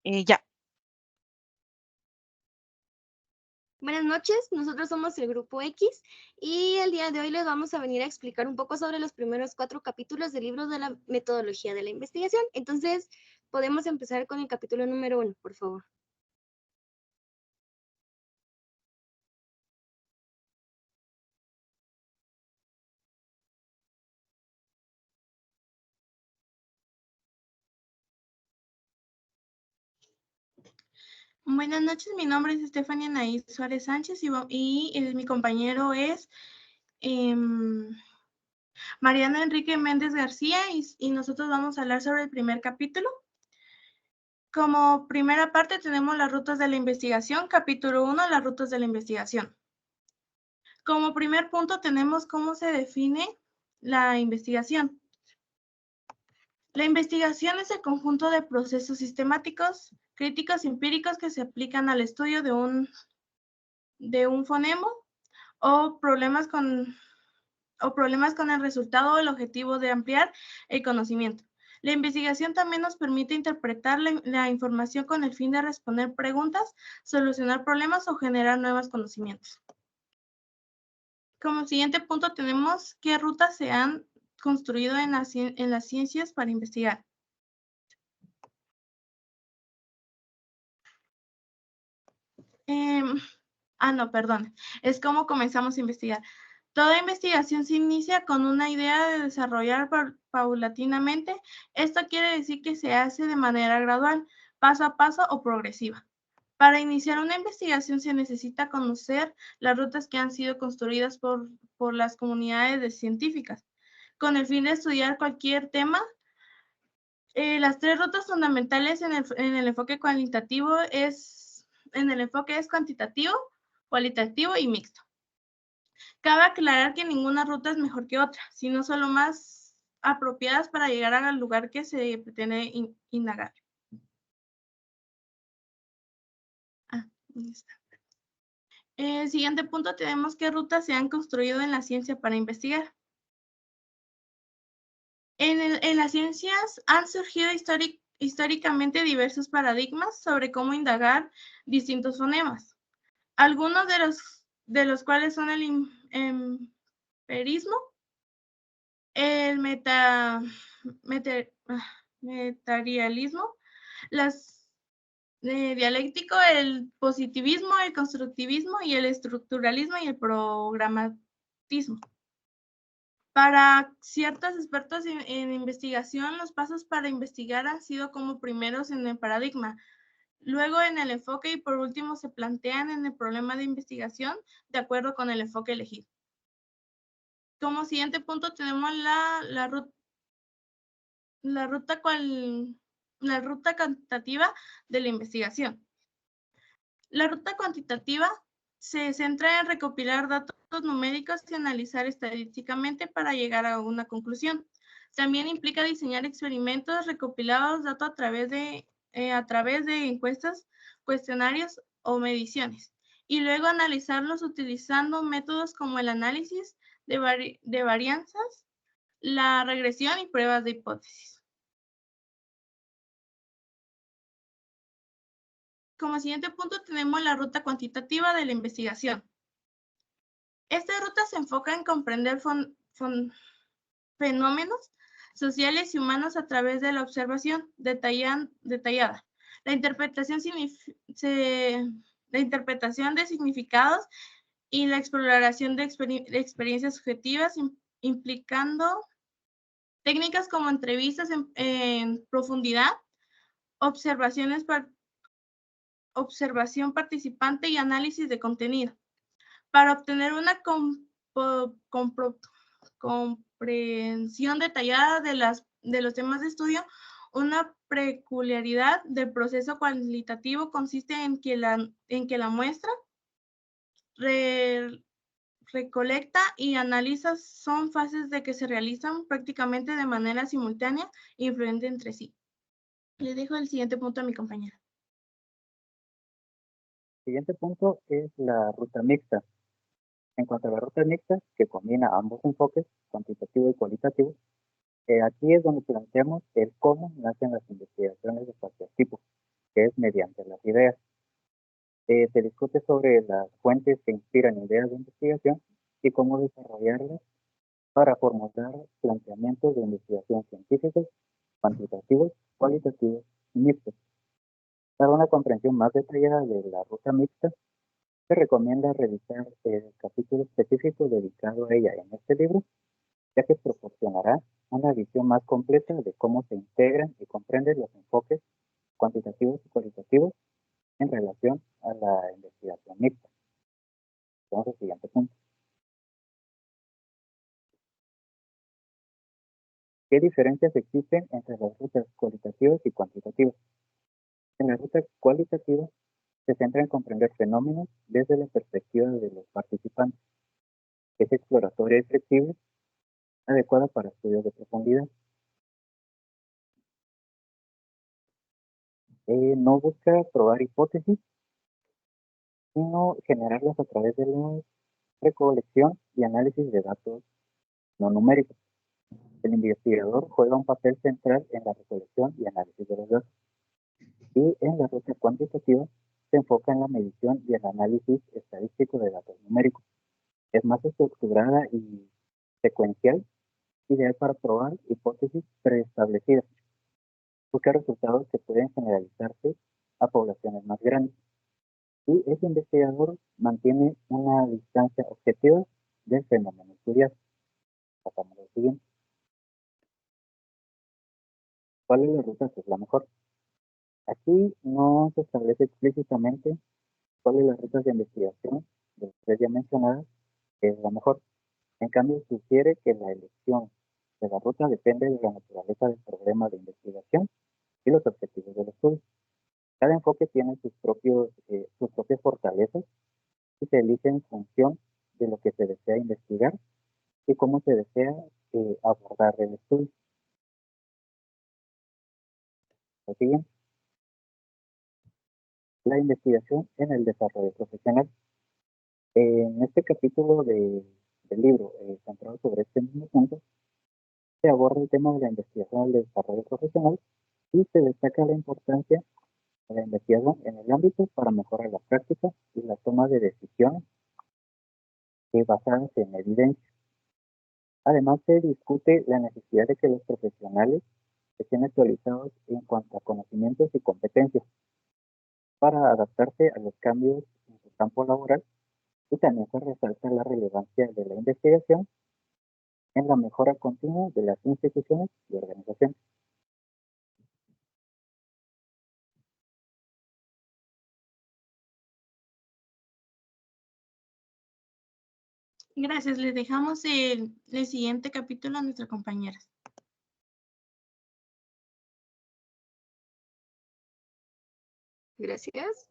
Ya. Buenas noches, nosotros somos el Grupo X y el día de hoy les vamos a venir a explicar un poco sobre los primeros 4 capítulos del libro de la metodología de la investigación. Entonces, podemos empezar con el capítulo número 1, por favor. Buenas noches, mi nombre es Estefania Anaí Suárez Sánchez y mi compañero es Mariano Enrique Méndez García y nosotros vamos a hablar sobre el primer capítulo. Como primera parte tenemos las rutas de la investigación, capítulo 1, las rutas de la investigación. Como primer punto tenemos cómo se define la investigación. La investigación es el conjunto de procesos sistemáticos, críticos y empíricos que se aplican al estudio de un fonema o problemas con el resultado o el objetivo de ampliar el conocimiento. La investigación también nos permite interpretar la información con el fin de responder preguntas, solucionar problemas o generar nuevos conocimientos. Como siguiente punto tenemos qué rutas se han construido en las ciencias para investigar. Es cómo comenzamos a investigar. Toda investigación se inicia con una idea de desarrollar paulatinamente. Esto quiere decir que se hace de manera gradual, paso a paso o progresiva. Para iniciar una investigación se necesita conocer las rutas que han sido construidas por las comunidades científicas. Con el fin de estudiar cualquier tema, las 3 rutas fundamentales en el enfoque cualitativo es cuantitativo, cualitativo y mixto. Cabe aclarar que ninguna ruta es mejor que otra, sino solo más apropiadas para llegar al lugar que se pretende indagar. ¿Dónde está? El siguiente punto tenemos qué rutas se han construido en la ciencia para investigar. En las ciencias han surgido históricamente diversos paradigmas sobre cómo indagar distintos fonemas. Algunos de los cuales son el empirismo, el metarialismo, dialéctico, el positivismo, el constructivismo y el estructuralismo y el programatismo. Para ciertos expertos en investigación, los pasos para investigar han sido como primeros en el paradigma, luego en el enfoque y por último se plantean en el problema de investigación de acuerdo con el enfoque elegido. Como siguiente punto tenemos la ruta cuantitativa de la investigación. La ruta cuantitativa se centra en recopilar datos numéricos y analizar estadísticamente para llegar a una conclusión. También implica diseñar experimentos, recopilados datos a través de encuestas, cuestionarios o mediciones, y luego analizarlos utilizando métodos como el análisis de varianzas, la regresión y pruebas de hipótesis. Como siguiente punto tenemos la ruta cuantitativa de la investigación. Esta ruta se enfoca en comprender fenómenos sociales y humanos a través de la observación detallada, la interpretación de significados y la exploración de experiencias subjetivas, implicando técnicas como entrevistas en profundidad, observación participante y análisis de contenido. Para obtener una comprensión detallada de los temas de estudio, una peculiaridad del proceso cualitativo consiste en que la muestra recolecta y analiza son fases de que se realizan prácticamente de manera simultánea e influyente entre sí. Le dejo el siguiente punto a mi compañera. El siguiente punto es la ruta mixta. En cuanto a la ruta mixta, que combina ambos enfoques, cuantitativo y cualitativo, aquí es donde planteamos el cómo nacen las investigaciones de cualquier tipo. que es mediante las ideas. Se discute sobre las fuentes que inspiran ideas de investigación y cómo desarrollarlas para formular planteamientos de investigación científicos, cuantitativos, cualitativos y mixtos. Para una comprensión más detallada de la ruta mixta, se recomienda revisar el capítulo específico dedicado a ella en este libro, ya que proporcionará una visión más completa de cómo se integran y comprenden los enfoques cuantitativos y cualitativos en relación a la investigación mixta. Vamos al siguiente punto. ¿Qué diferencias existen entre las rutas cualitativas y cuantitativas? En la ruta cualitativa se centra en comprender fenómenos desde la perspectiva de los participantes. Es exploratoria y flexible, adecuada para estudios de profundidad. No busca probar hipótesis, sino generarlas a través de la recolección y análisis de datos no numéricos. El investigador juega un papel central en la recolección y análisis de los datos. Y en la ruta cuantitativa se enfoca en la medición y el análisis estadístico de datos numéricos. Es más estructurada y secuencial, ideal para probar hipótesis preestablecidas. Busca resultados que pueden generalizarse a poblaciones más grandes. Y ese investigador mantiene una distancia objetiva del fenómeno estudiado. Pasamos al siguiente. ¿Cuál es la ruta que es la mejor? Aquí no se establece explícitamente cuál es la ruta de investigación de las tres ya mencionadas que es la mejor. En cambio, sugiere que la elección de la ruta depende de la naturaleza del problema de investigación y los objetivos del estudio. Cada enfoque tiene sus propias fortalezas y se elige en función de lo que se desea investigar y cómo se desea abordar el estudio. Lo siguiente, la investigación en el desarrollo profesional. En este capítulo del libro, centrado sobre este mismo punto, se aborda el tema de la investigación en el desarrollo profesional y se destaca la importancia de la investigación en el ámbito para mejorar la práctica y la toma de decisiones basadas en evidencia. Además, se discute la necesidad de que los profesionales estén actualizados en cuanto a conocimientos y competencias para adaptarse a los cambios en su campo laboral, y también se resalta la relevancia de la investigación en la mejora continua de las instituciones y organizaciones. Gracias, les dejamos el siguiente capítulo a nuestra compañera. Gracias.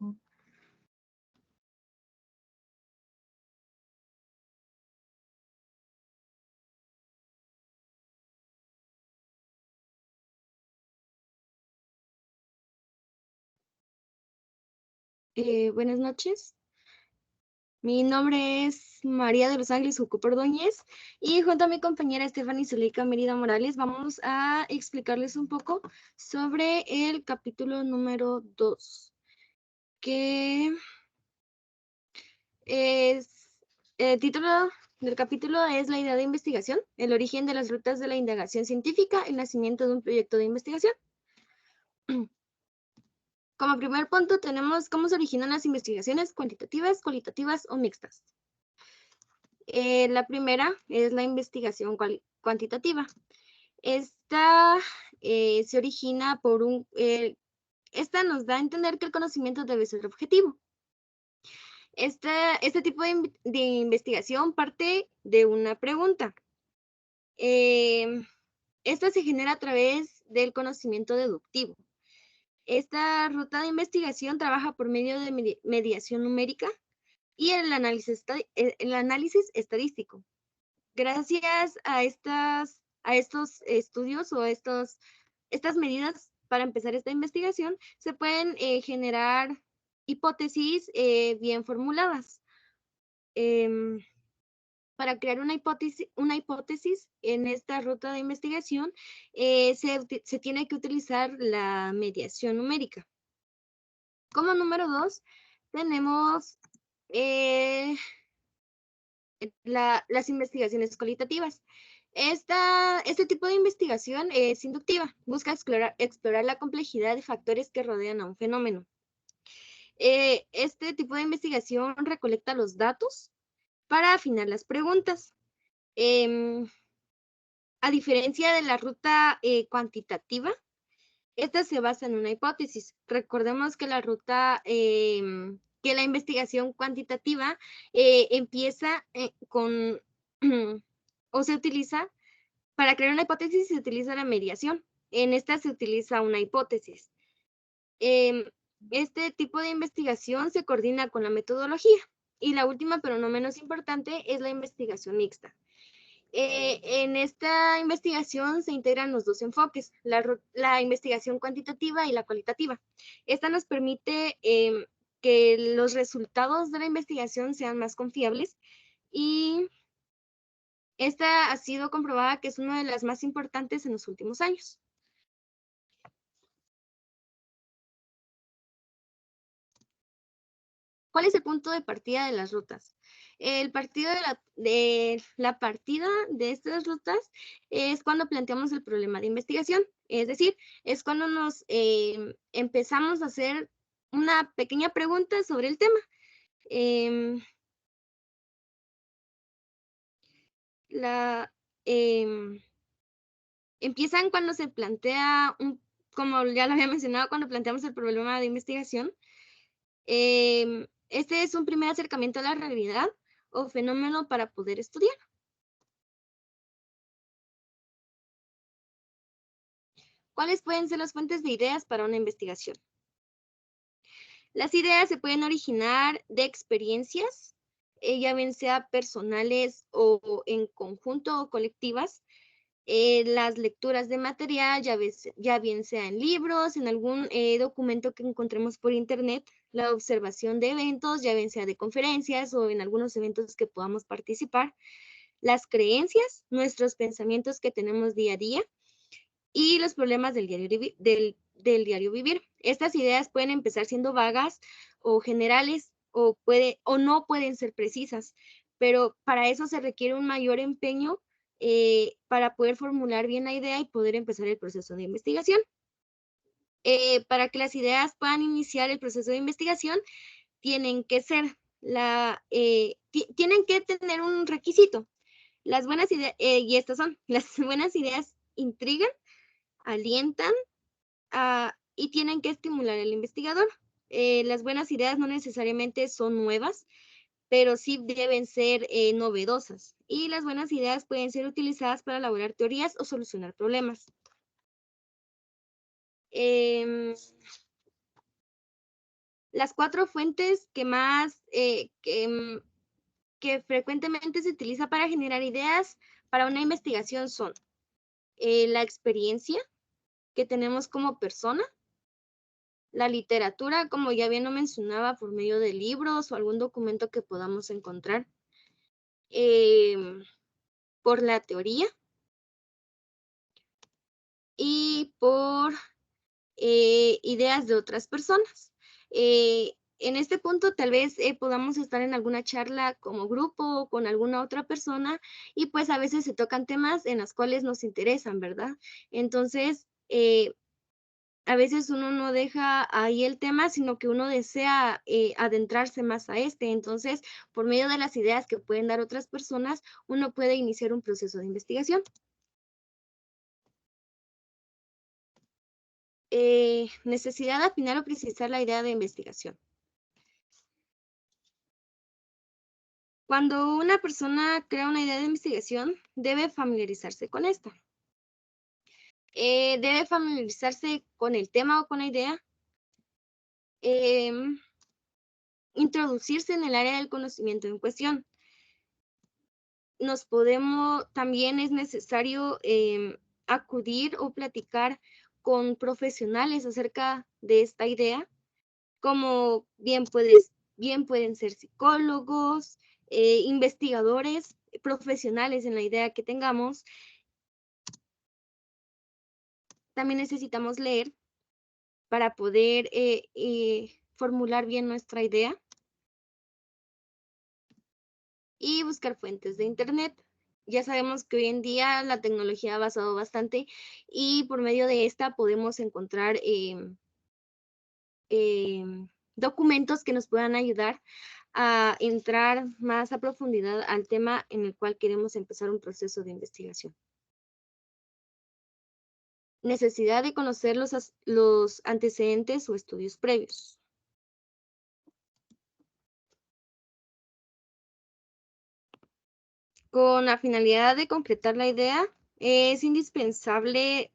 Buenas noches. Mi nombre es María de los Ángeles Jucupa Ordóñez y junto a mi compañera Stephanie Zuleika Mérida Morales vamos a explicarles un poco sobre el capítulo número 2, que es, el título del capítulo es La idea de investigación, el origen de las rutas de la indagación científica, el nacimiento de un proyecto de investigación. Como primer punto tenemos cómo se originan las investigaciones cuantitativas, cualitativas o mixtas. La primera es la investigación cuantitativa. Esta se origina por esta nos da a entender que el conocimiento debe ser objetivo. Este tipo de investigación parte de una pregunta. Esta se genera a través del conocimiento deductivo. Esta ruta de investigación trabaja por medio de mediación numérica y el análisis estadístico. Gracias a estos estudios o estas medidas para empezar esta investigación, se pueden generar hipótesis bien formuladas. Para crear una hipótesis en esta ruta de investigación, se tiene que utilizar la mediación numérica. Como número 2, tenemos las investigaciones cualitativas. Este tipo de investigación es inductiva, busca explorar la complejidad de factores que rodean a un fenómeno. Este tipo de investigación recolecta los datos para afinar las preguntas. A diferencia de la ruta cuantitativa, esta se basa en una hipótesis. Recordemos que que la investigación cuantitativa empieza con, o se utiliza, para crear una hipótesis se utiliza la mediación. En esta se utiliza una hipótesis. Este tipo de investigación se coordina con la metodología. Y la última, pero no menos importante, es la investigación mixta. En esta investigación se integran los dos enfoques, la investigación cuantitativa y la cualitativa. Esta nos permite que los resultados de la investigación sean más confiables y esta ha sido comprobada que es una de las más importantes en los últimos años. ¿Cuál es el punto de partida de las rutas? El partido de la partida de estas rutas es cuando planteamos el problema de investigación. Es decir, es cuando nos empezamos a hacer una pequeña pregunta sobre el tema. Empiezan cuando se plantea, como ya lo había mencionado, cuando planteamos el problema de investigación. Este es un primer acercamiento a la realidad o fenómeno para poder estudiar. ¿Cuáles pueden ser las fuentes de ideas para una investigación? Las ideas se pueden originar de experiencias, ya bien sea personales o en conjunto o colectivas, las lecturas de material, ya bien sea en libros, en algún documento que encontremos por internet, la observación de eventos, ya bien sea de conferencias o en algunos eventos que podamos participar, las creencias, nuestros pensamientos que tenemos día a día y los problemas del diario vivir. Estas ideas pueden empezar siendo vagas o generales o no pueden ser precisas, pero para eso se requiere un mayor empeño para poder formular bien la idea y poder empezar el proceso de investigación. Para que las ideas puedan iniciar el proceso de investigación, tienen que tener un requisito. Las buenas ideas, y estas son, las buenas ideas intrigan, alientan y tienen que estimular al investigador. Las buenas ideas no necesariamente son nuevas, pero sí deben ser novedosas. Y las buenas ideas pueden ser utilizadas para elaborar teorías o solucionar problemas. Las 4 fuentes que frecuentemente se utiliza para generar ideas para una investigación son la experiencia que tenemos como persona, la literatura, como ya bien lo mencionaba, por medio de libros o algún documento que podamos encontrar, por la teoría y por ideas de otras personas. En este punto tal vez podamos estar en alguna charla como grupo o con alguna otra persona y pues a veces se tocan temas en los cuales nos interesan, ¿verdad? Entonces, a veces uno no deja ahí el tema, sino que uno desea adentrarse más a este. Entonces, por medio de las ideas que pueden dar otras personas, uno puede iniciar un proceso de investigación. Necesidad de afinar o precisar la idea de investigación. Cuando una persona crea una idea de investigación, debe familiarizarse con esta. Debe familiarizarse con el tema o con la idea, introducirse en el área del conocimiento en cuestión. También es necesario acudir o platicar con profesionales acerca de esta idea, como bien pueden ser psicólogos, investigadores, profesionales en la idea que tengamos. También necesitamos leer para poder formular bien nuestra idea y buscar fuentes de internet. Ya sabemos que hoy en día la tecnología ha avanzado bastante y por medio de esta podemos encontrar documentos que nos puedan ayudar a entrar más a profundidad al tema en el cual queremos empezar un proceso de investigación. Necesidad de conocer los antecedentes o estudios previos. Con la finalidad de concretar la idea, es indispensable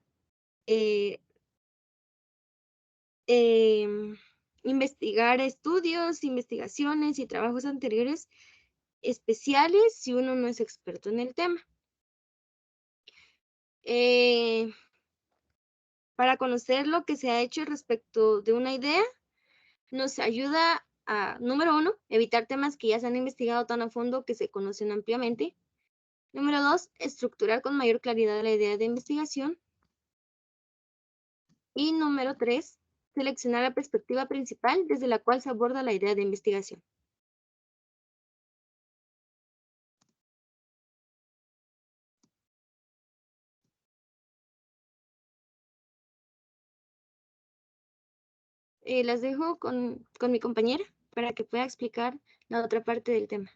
investigar estudios, investigaciones y trabajos anteriores especiales si uno no es experto en el tema. Para conocer lo que se ha hecho respecto de una idea, nos ayuda a, número 1, evitar temas que ya se han investigado tan a fondo que se conocen ampliamente. Número 2, estructurar con mayor claridad la idea de investigación. Y número 3, seleccionar la perspectiva principal desde la cual se aborda la idea de investigación. Las dejo con mi compañera para que pueda explicar la otra parte del tema.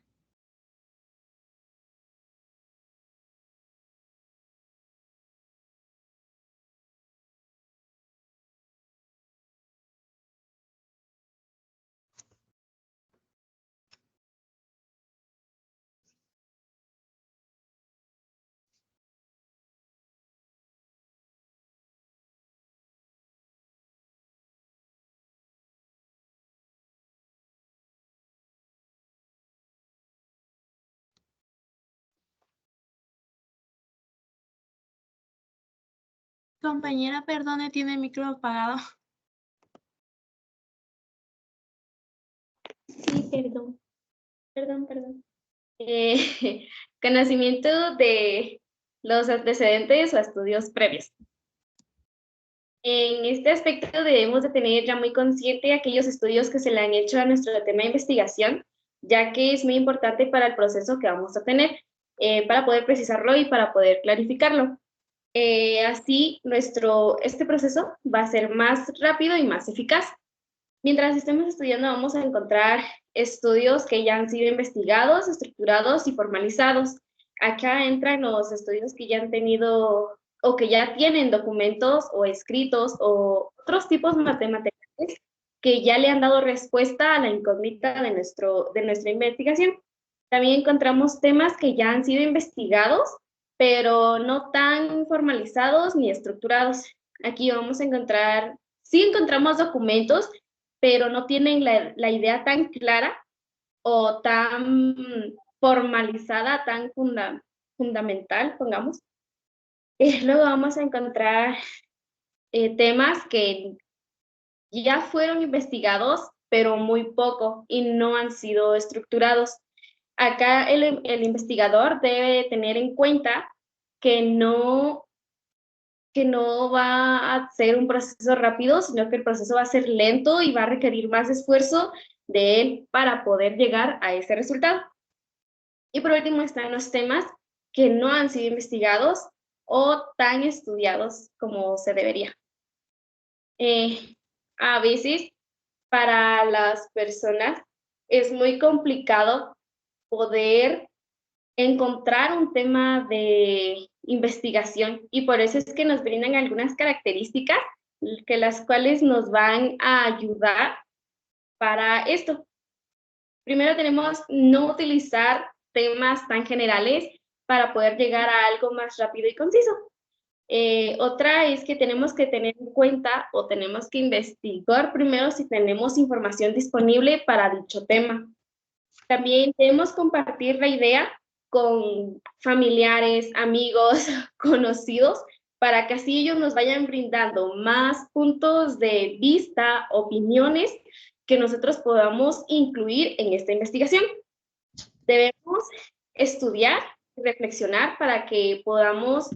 Compañera, perdone, tiene el micro apagado. Sí, perdón. Conocimiento de los antecedentes o estudios previos. En este aspecto debemos de tener ya muy consciente aquellos estudios que se le han hecho a nuestro tema de investigación, ya que es muy importante para el proceso que vamos a tener, para poder precisarlo y para poder clarificarlo. Así, este proceso va a ser más rápido y más eficaz. Mientras estemos estudiando, vamos a encontrar estudios que ya han sido investigados, estructurados y formalizados. Acá entran los estudios que ya han tenido o que ya tienen documentos o escritos o otros tipos matemáticos que ya le han dado respuesta a la incógnita de nuestra investigación. También encontramos temas que ya han sido investigados, pero no tan formalizados ni estructurados. Aquí vamos a encontrar, sí encontramos documentos, pero no tienen la idea tan clara o tan formalizada, tan fundamental, pongamos. Luego vamos a encontrar temas que ya fueron investigados, pero muy poco y no han sido estructurados. Acá el investigador debe tener en cuenta que no va a ser un proceso rápido, sino que el proceso va a ser lento y va a requerir más esfuerzo de él para poder llegar a ese resultado. Y por último están los temas que no han sido investigados o tan estudiados como se debería. A veces para las personas es muy complicado poder encontrar un tema de investigación y por eso es que nos brindan algunas características que las cuales nos van a ayudar para esto. Primero tenemos no utilizar temas tan generales para poder llegar a algo más rápido y conciso. Otra es que tenemos que tener en cuenta o tenemos que investigar primero si tenemos información disponible para dicho tema. También debemos compartir la idea con familiares, amigos, conocidos, para que así ellos nos vayan brindando más puntos de vista, opiniones que nosotros podamos incluir en esta investigación. Debemos estudiar y reflexionar para que podamos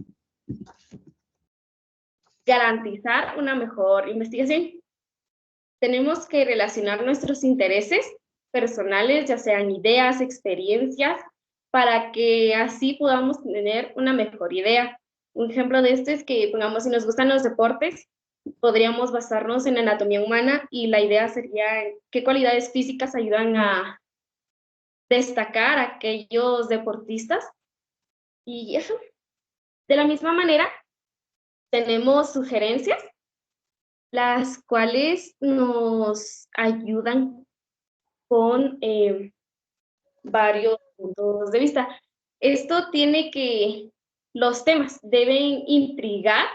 garantizar una mejor investigación. tenemos que relacionar nuestros intereses personales, ya sean ideas, experiencias, para que así podamos tener una mejor idea. Un ejemplo de esto es que, pongamos, si nos gustan los deportes, podríamos basarnos en anatomía humana y la idea sería en qué cualidades físicas ayudan a destacar a aquellos deportistas. Y eso, de la misma manera, tenemos sugerencias, las cuales nos ayudan con varios puntos de vista. Esto tiene que, los temas deben intrigar,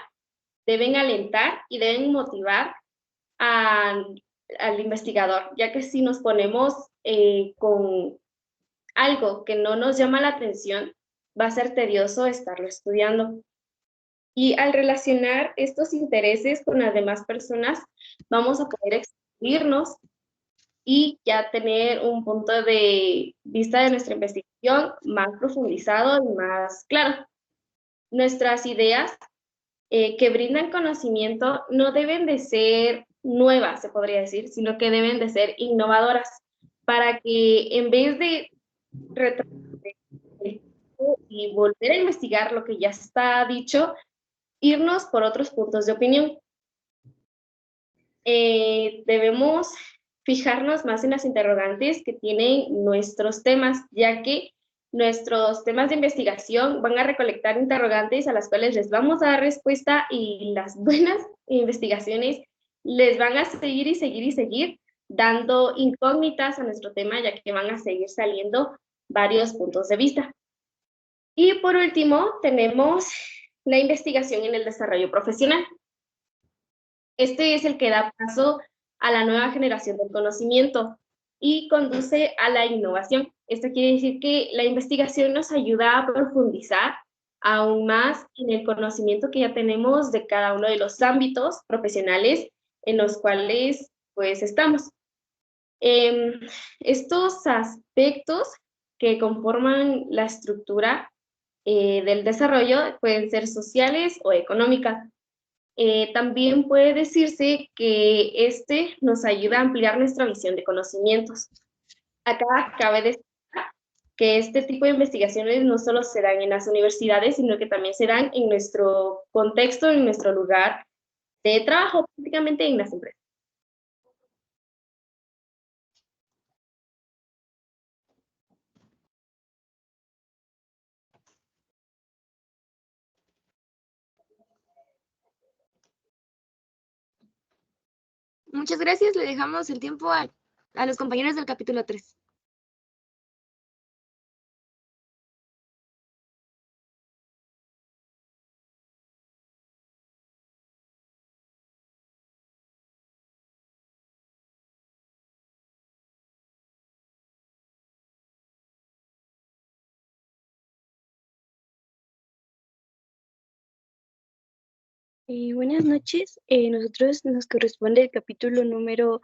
deben alentar y deben motivar al investigador, ya que si nos ponemos con algo que no nos llama la atención, va a ser tedioso estarlo estudiando. Y al relacionar estos intereses con las demás personas, vamos a poder expandirnos y ya tener un punto de vista de nuestra investigación más profundizado y más claro. Nuestras ideas que brindan conocimiento no deben de ser nuevas, se podría decir, sino que deben de ser innovadoras para que en vez de retrasar y volver a investigar lo que ya está dicho, irnos por otros puntos de opinión. Debemos fijarnos más en las interrogantes que tienen nuestros temas, ya que nuestros temas de investigación van a recolectar interrogantes a las cuales les vamos a dar respuesta y las buenas investigaciones les van a seguir y seguir y seguir dando incógnitas a nuestro tema, ya que van a seguir saliendo varios puntos de vista. Y por último, tenemos la investigación en el desarrollo profesional. Este es el que da paso a la nueva generación del conocimiento y conduce a la innovación. Esto quiere decir que la investigación nos ayuda a profundizar aún más en el conocimiento que ya tenemos de cada uno de los ámbitos profesionales en los cuales pues estamos. Estos aspectos que conforman la estructura del desarrollo pueden ser sociales o económicas. También puede decirse que este nos ayuda a ampliar nuestra visión de conocimientos. Acá cabe destacar que este tipo de investigaciones no solo se dan en las universidades, sino que también se dan en nuestro contexto, en nuestro lugar de trabajo, prácticamente en las empresas. Muchas gracias. Le dejamos el tiempo a los compañeros del capítulo 3. Buenas noches. Nosotros nos corresponde el capítulo número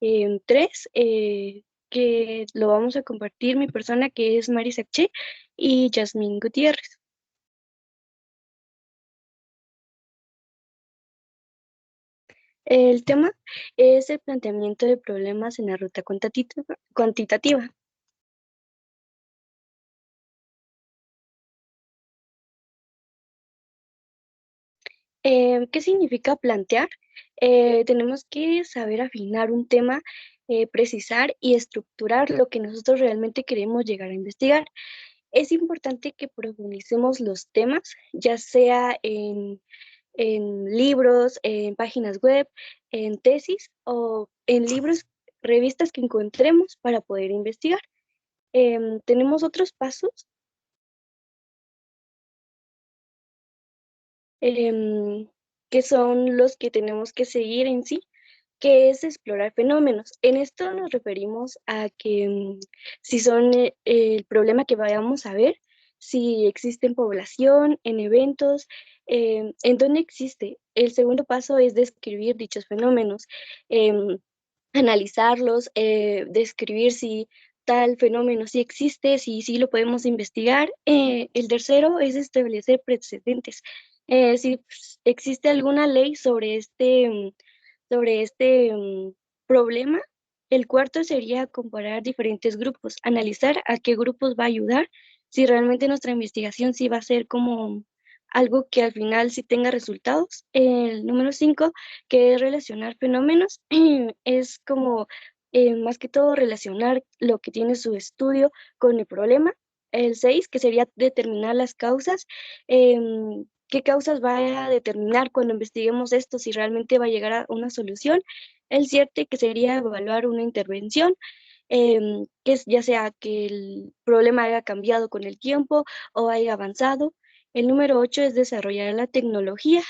3, que lo vamos a compartir mi persona, que es Mari Sacché, y Yasmín Gutiérrez. El tema es el planteamiento de problemas en la ruta cuantitativa. ¿Qué significa plantear? Tenemos que saber afinar un tema, precisar y estructurar lo que nosotros realmente queremos llegar a investigar. Es importante que profundicemos los temas, ya sea en libros, en páginas web, en tesis o en libros, revistas que encontremos para poder investigar. Tenemos otros pasos que son los que tenemos que seguir en sí, que es explorar fenómenos. En esto nos referimos a que si son el problema que vayamos a ver, si existe en población, en eventos, en dónde existe. El segundo paso es describir dichos fenómenos, analizarlos, describir si tal fenómeno sí existe, si sí lo podemos investigar. El tercero es establecer precedentes. Si existe alguna ley sobre este problema. El cuarto sería comparar diferentes grupos, analizar a qué grupos va a ayudar, si realmente nuestra investigación sí va a ser como algo que al final sí tenga resultados. El número 5, que es relacionar fenómenos, es como más que todo relacionar lo que tiene su estudio con el problema. El 6, que sería determinar las causas. ¿Qué causas va a determinar cuando investiguemos esto, si realmente va a llegar a una solución? El 7, que sería evaluar una intervención, ya sea que el problema haya cambiado con el tiempo o haya avanzado. El número 8 es desarrollar la tecnología,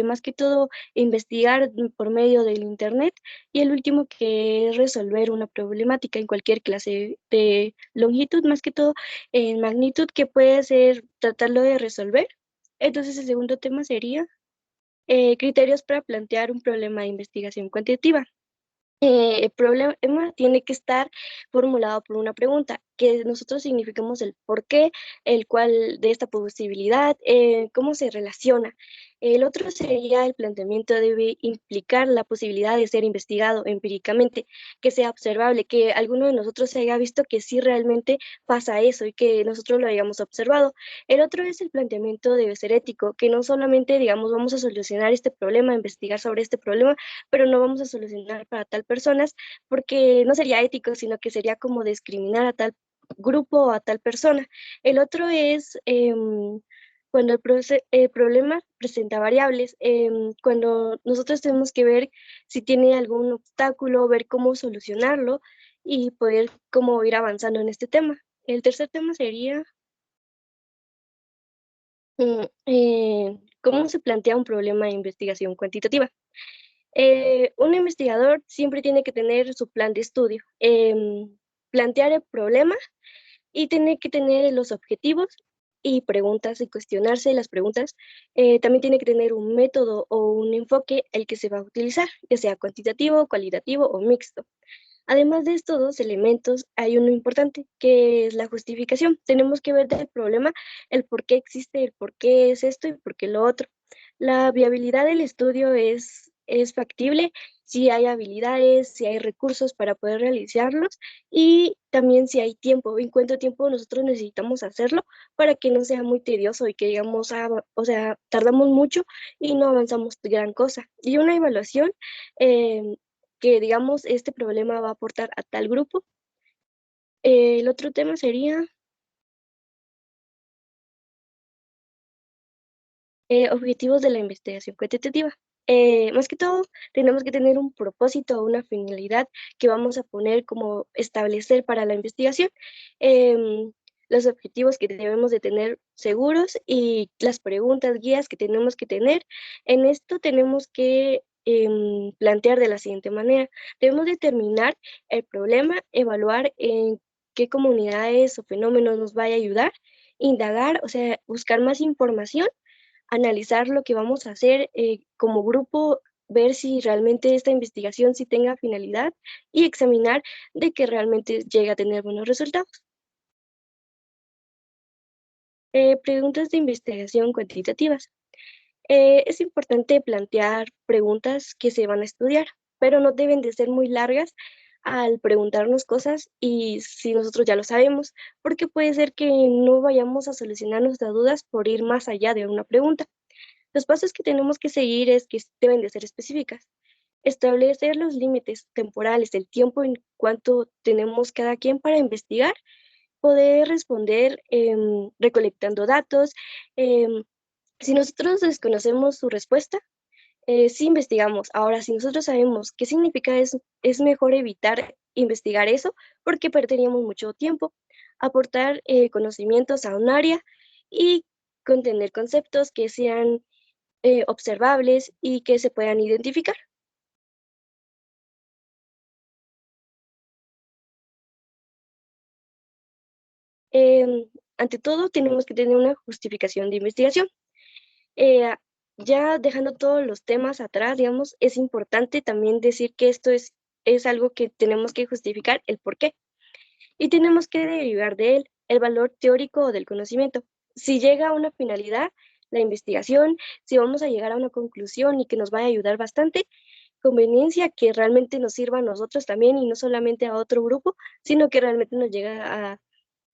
más que todo investigar por medio del Internet. Y el último, que es resolver una problemática en cualquier clase de longitud, más que todo en magnitud, que puede ser tratarlo de resolver. Entonces el segundo tema sería criterios para plantear un problema de investigación cuantitativa. El problema tiene que estar formulado por una pregunta, que nosotros significamos el por qué, el cuál de esta posibilidad, cómo se relaciona. El otro sería el planteamiento debe implicar la posibilidad de ser investigado empíricamente, que sea observable, que alguno de nosotros se haya visto que sí realmente pasa eso y que nosotros lo hayamos observado. El otro es el planteamiento debe ser ético, que no solamente, digamos, vamos a solucionar este problema, investigar sobre este problema, pero no vamos a solucionar para tal personas, porque no sería ético, sino que sería como discriminar a tal grupo o a tal persona. El otro es cuando el problema presenta variables, cuando nosotros tenemos que ver si tiene algún obstáculo, ver cómo solucionarlo y poder como ir avanzando en este tema. El tercer tema sería cómo se plantea un problema de investigación cuantitativa. Un investigador siempre tiene que tener su plan de estudio, plantear el problema y tiene que tener los objetivos y preguntas y cuestionarse las preguntas. También tiene que tener un método o un enfoque el que se va a utilizar, ya sea cuantitativo, cualitativo o mixto. Además de estos dos elementos, hay uno importante, que es la justificación. Tenemos que ver del problema el por qué existe, el por qué es esto y por qué lo otro. La viabilidad del estudio es factible si hay habilidades, si hay recursos para poder realizarlos y también si hay tiempo, en cuánto tiempo nosotros necesitamos hacerlo para que no sea muy tedioso y que digamos, o sea, tardamos mucho y no avanzamos gran cosa. Y una evaluación que digamos este problema va a aportar a tal grupo. El otro tema sería objetivos de la investigación cuantitativa. Más que todo, tenemos que tener un propósito o una finalidad que vamos a poner como establecer para la investigación, los objetivos que debemos de tener seguros y las preguntas guías que tenemos que tener. En esto tenemos que plantear de la siguiente manera. Debemos determinar el problema, evaluar en qué comunidades o fenómenos nos va a ayudar, indagar, o sea, buscar más información, analizar lo que vamos a hacer como grupo, ver si realmente esta investigación sí tenga finalidad y examinar de que realmente llegue a tener buenos resultados. Preguntas de investigación cuantitativas. Es importante plantear preguntas que se van a estudiar, pero no deben de ser muy largas al preguntarnos cosas y si nosotros ya lo sabemos, porque puede ser que no vayamos a solucionar nuestras dudas por ir más allá de una pregunta. Los pasos que tenemos que seguir es que deben de ser específicas. Establecer los límites temporales, el tiempo en cuanto tenemos cada quien para investigar, poder responder recolectando datos. Si nosotros desconocemos su respuesta, sí investigamos. Ahora, si nosotros sabemos qué significa eso, es mejor evitar investigar eso porque perderíamos mucho tiempo. Aportar conocimientos a un área y contener conceptos que sean observables y que se puedan identificar. Ante todo, tenemos que tener una justificación de investigación. Eh, ya dejando todos los temas atrás, digamos, es importante también decir que esto es algo que tenemos que justificar el por qué y tenemos que derivar de él el valor teórico del conocimiento. Si llega a una finalidad, la investigación, si vamos a llegar a una conclusión y que nos va a ayudar bastante, conveniencia que realmente nos sirva a nosotros también y no solamente a otro grupo, sino que realmente nos llega a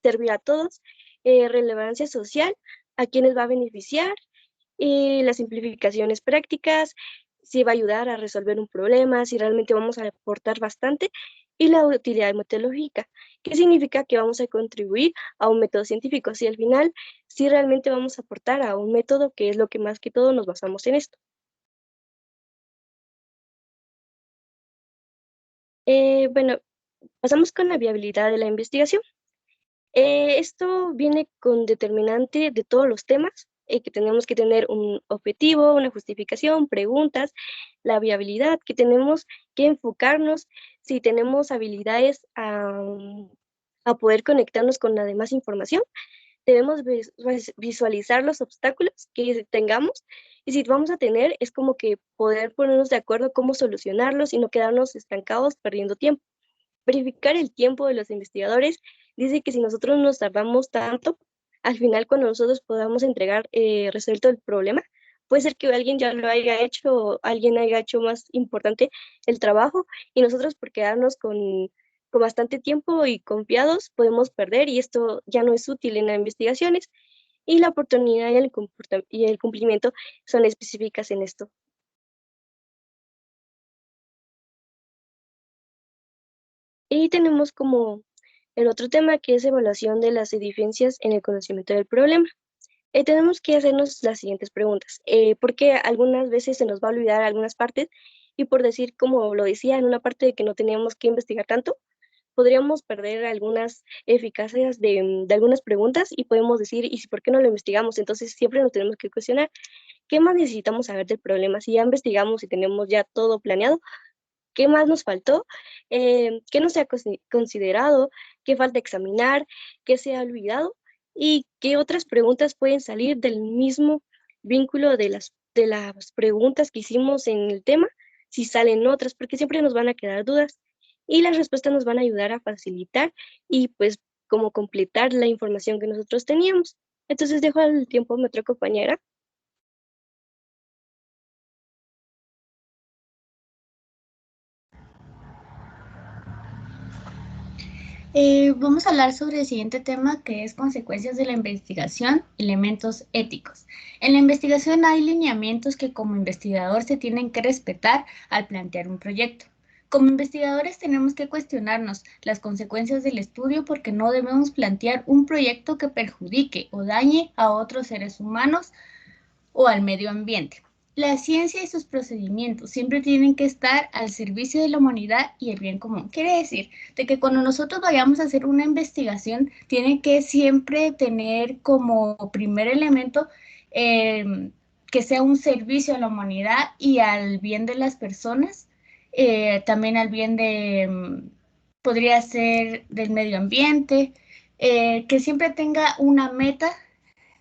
servir a todos. Relevancia social, a quienes va a beneficiar, las simplificaciones prácticas, si va a ayudar a resolver un problema, si realmente vamos a aportar bastante, y la utilidad metodológica, que significa que vamos a contribuir a un método científico, si al final, si realmente vamos a aportar a un método que es lo que más que todo nos basamos en esto. Bueno, pasamos con la viabilidad de la investigación. Esto viene con determinante de todos los temas, que tenemos que tener un objetivo, una justificación, preguntas, la viabilidad, que tenemos que enfocarnos si tenemos habilidades a poder conectarnos con la demás información. Debemos visualizar los obstáculos que tengamos y si vamos a tener es como que poder ponernos de acuerdo cómo solucionarlos y no quedarnos estancados perdiendo tiempo. Verificar el tiempo de los investigadores dice que si nosotros nos tardamos tanto, al final cuando nosotros podamos entregar resuelto el problema, puede ser que alguien ya lo haya hecho o alguien haya hecho más importante el trabajo y nosotros por quedarnos con bastante tiempo y confiados podemos perder y esto ya no es útil en las investigaciones y la oportunidad y el cumplimiento son específicas en esto. Y tenemos como el otro tema que es evaluación de las diferencias en el conocimiento del problema. Tenemos que hacernos las siguientes preguntas, porque algunas veces se nos va a olvidar algunas partes y por decir, como lo decía, en una parte de que no teníamos que investigar tanto, podríamos perder algunas eficacias de algunas preguntas y podemos decir, ¿y por qué no lo investigamos? Entonces siempre nos tenemos que cuestionar, ¿qué más necesitamos saber del problema? Si ya investigamos y tenemos ya todo planeado, ¿qué más nos faltó? ¿Qué no se ha considerado? ¿Qué falta examinar? ¿Qué se ha olvidado? ¿Y qué otras preguntas pueden salir del mismo vínculo de las preguntas que hicimos en el tema? Si salen otras, porque siempre nos van a quedar dudas y las respuestas nos van a ayudar a facilitar y pues como completar la información que nosotros teníamos. Entonces dejo el tiempo a mi otra compañera. Vamos a hablar sobre el siguiente tema que es consecuencias de la investigación, elementos éticos. En la investigación hay lineamientos que como investigador se tienen que respetar al plantear un proyecto. Como investigadores tenemos que cuestionarnos las consecuencias del estudio porque no debemos plantear un proyecto que perjudique o dañe a otros seres humanos o al medio ambiente. La ciencia y sus procedimientos siempre tienen que estar al servicio de la humanidad y el bien común. Quiere decir de que cuando nosotros vayamos a hacer una investigación, tiene que siempre tener como primer elemento que sea un servicio a la humanidad y al bien de las personas, también al bien de, podría ser del medio ambiente, que siempre tenga una meta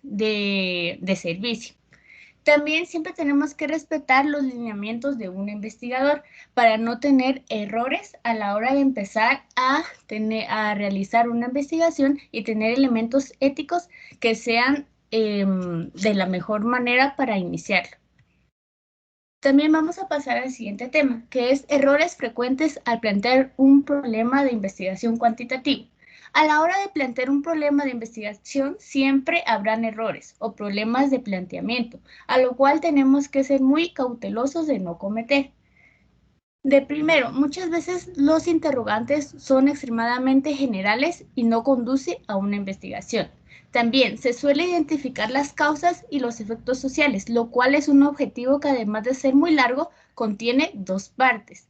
de servicio. También siempre tenemos que respetar los lineamientos de un investigador para no tener errores a la hora de empezar a realizar una investigación y tener elementos éticos que sean de la mejor manera para iniciarlo. También vamos a pasar al siguiente tema, que es errores frecuentes al plantear un problema de investigación cuantitativo. A la hora de plantear un problema de investigación, siempre habrán errores o problemas de planteamiento, a lo cual tenemos que ser muy cautelosos de no cometer. De primero, muchas veces los interrogantes son extremadamente generales y no conduce a una investigación. También se suele identificar las causas y los efectos sociales, lo cual es un objetivo que además de ser muy largo, contiene dos partes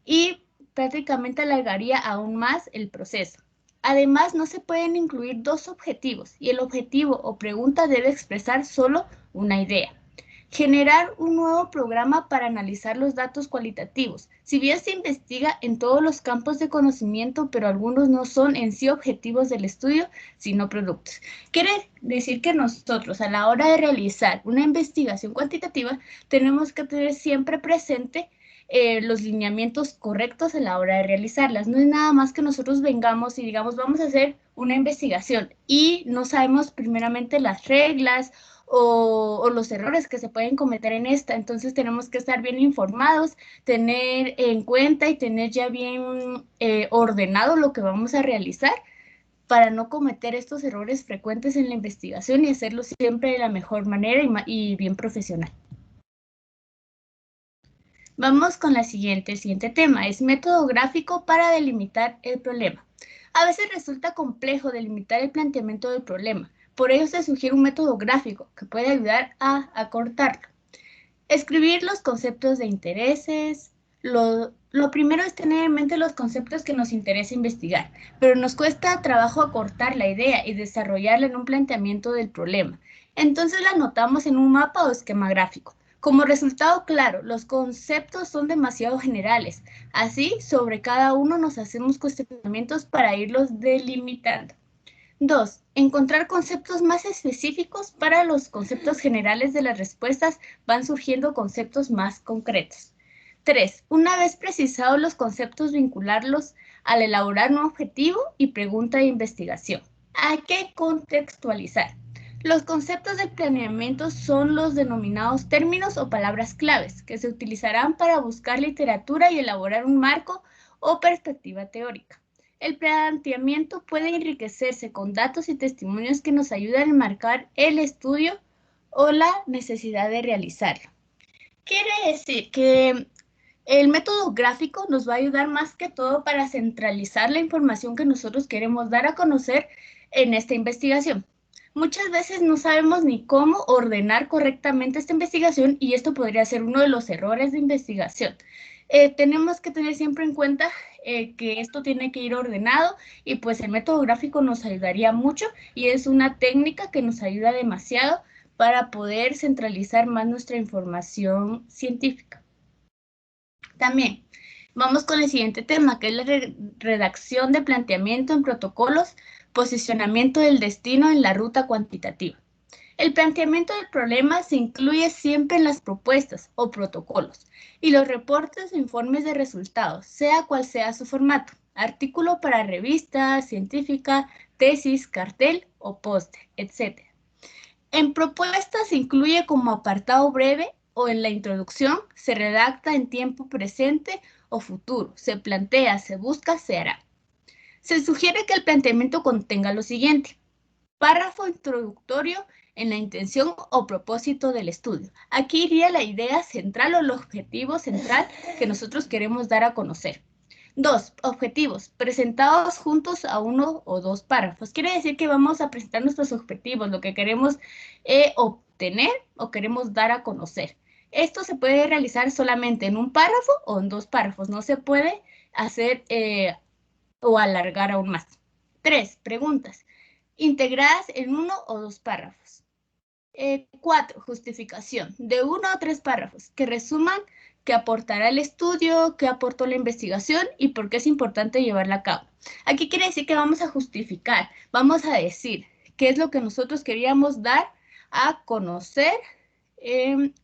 y prácticamente alargaría aún más el proceso. Además, no se pueden incluir dos objetivos y el objetivo o pregunta debe expresar solo una idea. Generar un nuevo programa para analizar los datos cualitativos. Si bien se investiga en todos los campos de conocimiento, pero algunos no son en sí objetivos del estudio, sino productos. Quiere decir que nosotros a la hora de realizar una investigación cuantitativa tenemos que tener siempre presente los lineamientos correctos a la hora de realizarlas. No es nada más que nosotros vengamos y digamos, vamos a hacer una investigación y no sabemos primeramente las reglas o los errores que se pueden cometer en esta. Entonces tenemos que estar bien informados, tener en cuenta y tener ya bien ordenado lo que vamos a realizar para no cometer estos errores frecuentes en la investigación y hacerlo siempre de la mejor manera y bien profesional. Vamos con el siguiente tema, es método gráfico para delimitar el problema. A veces resulta complejo delimitar el planteamiento del problema, por ello se sugiere un método gráfico que puede ayudar a acortarlo. Escribir los conceptos de intereses. Lo primero es tener en mente los conceptos que nos interesa investigar, pero nos cuesta trabajo acortar la idea y desarrollarla en un planteamiento del problema. Entonces la anotamos en un mapa o esquema gráfico. Como resultado claro, los conceptos son demasiado generales. Así, sobre cada uno nos hacemos cuestionamientos para irlos delimitando. 2. Encontrar conceptos más específicos. Para los conceptos generales de las respuestas van surgiendo conceptos más concretos. 3. Una vez precisados los conceptos, vincularlos al elaborar un objetivo y pregunta de investigación. Hay que contextualizar. Los conceptos del planeamiento son los denominados términos o palabras claves que se utilizarán para buscar literatura y elaborar un marco o perspectiva teórica. El planteamiento puede enriquecerse con datos y testimonios que nos ayudan a enmarcar el estudio o la necesidad de realizarlo. Quiere decir que el método gráfico nos va a ayudar más que todo para centralizar la información que nosotros queremos dar a conocer en esta investigación. Muchas veces no sabemos ni cómo ordenar correctamente esta investigación y esto podría ser uno de los errores de investigación. Tenemos que tener siempre en cuenta que esto tiene que ir ordenado y pues el método gráfico nos ayudaría mucho y es una técnica que nos ayuda demasiado para poder centralizar más nuestra información científica. También vamos con el siguiente tema, que es la redacción de planteamiento en protocolos, posicionamiento del destino en la ruta cuantitativa. El planteamiento del problema se incluye siempre en las propuestas o protocolos y los reportes o informes de resultados, sea cual sea su formato, artículo para revista científica, tesis, cartel o póster, etc. En propuestas se incluye como apartado breve o en la introducción, se redacta en tiempo presente o futuro, se plantea, se busca, se hará. Se sugiere que el planteamiento contenga lo siguiente: párrafo introductorio en la intención o propósito del estudio. Aquí iría la idea central o el objetivo central que nosotros queremos dar a conocer. 2. Objetivos, presentados juntos a uno o dos párrafos. Quiere decir que vamos a presentar nuestros objetivos, lo que queremos obtener o queremos dar a conocer. Esto se puede realizar solamente en un párrafo o en dos párrafos. No se puede hacer o alargar aún más. 3. Preguntas, integradas en uno o dos párrafos. 4. Justificación, de 1 a 3 párrafos, que resuman qué aportará el estudio, qué aportó la investigación y por qué es importante llevarla a cabo. Aquí quiere decir que vamos a justificar, vamos a decir qué es lo que nosotros queríamos dar a conocer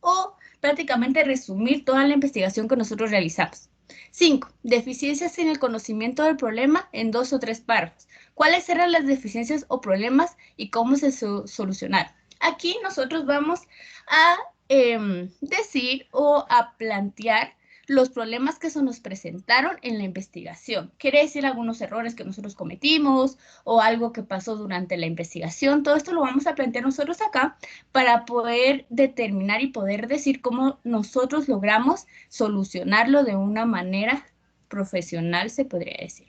o prácticamente resumir toda la investigación que nosotros realizamos. 5. Deficiencias en el conocimiento del problema en 2 o 3 párrafos. ¿Cuáles eran las deficiencias o problemas y cómo se solucionaron? Aquí nosotros vamos a decir o a plantear los problemas que se nos presentaron en la investigación. Quiere decir algunos errores que nosotros cometimos o algo que pasó durante la investigación. Todo esto lo vamos a plantear nosotros acá para poder determinar y poder decir cómo nosotros logramos solucionarlo de una manera profesional, se podría decir.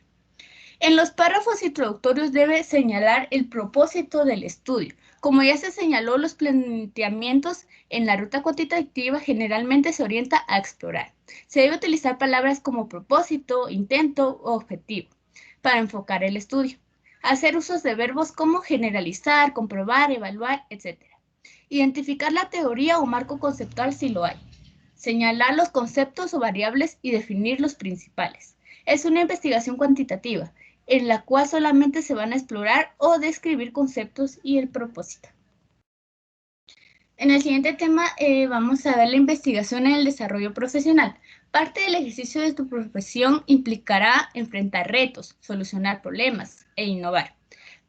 En los párrafos introductorios debe señalar el propósito del estudio. Como ya se señaló, los planteamientos en la ruta cuantitativa generalmente se orienta a explorar. Se debe utilizar palabras como propósito, intento o objetivo para enfocar el estudio. Hacer usos de verbos como generalizar, comprobar, evaluar, etc. Identificar la teoría o marco conceptual si lo hay. Señalar los conceptos o variables y definir los principales. Es una investigación cuantitativa en la cual solamente se van a explorar o describir conceptos y el propósito. En el siguiente tema vamos a ver la investigación en el desarrollo profesional. Parte del ejercicio de tu profesión implicará enfrentar retos, solucionar problemas e innovar.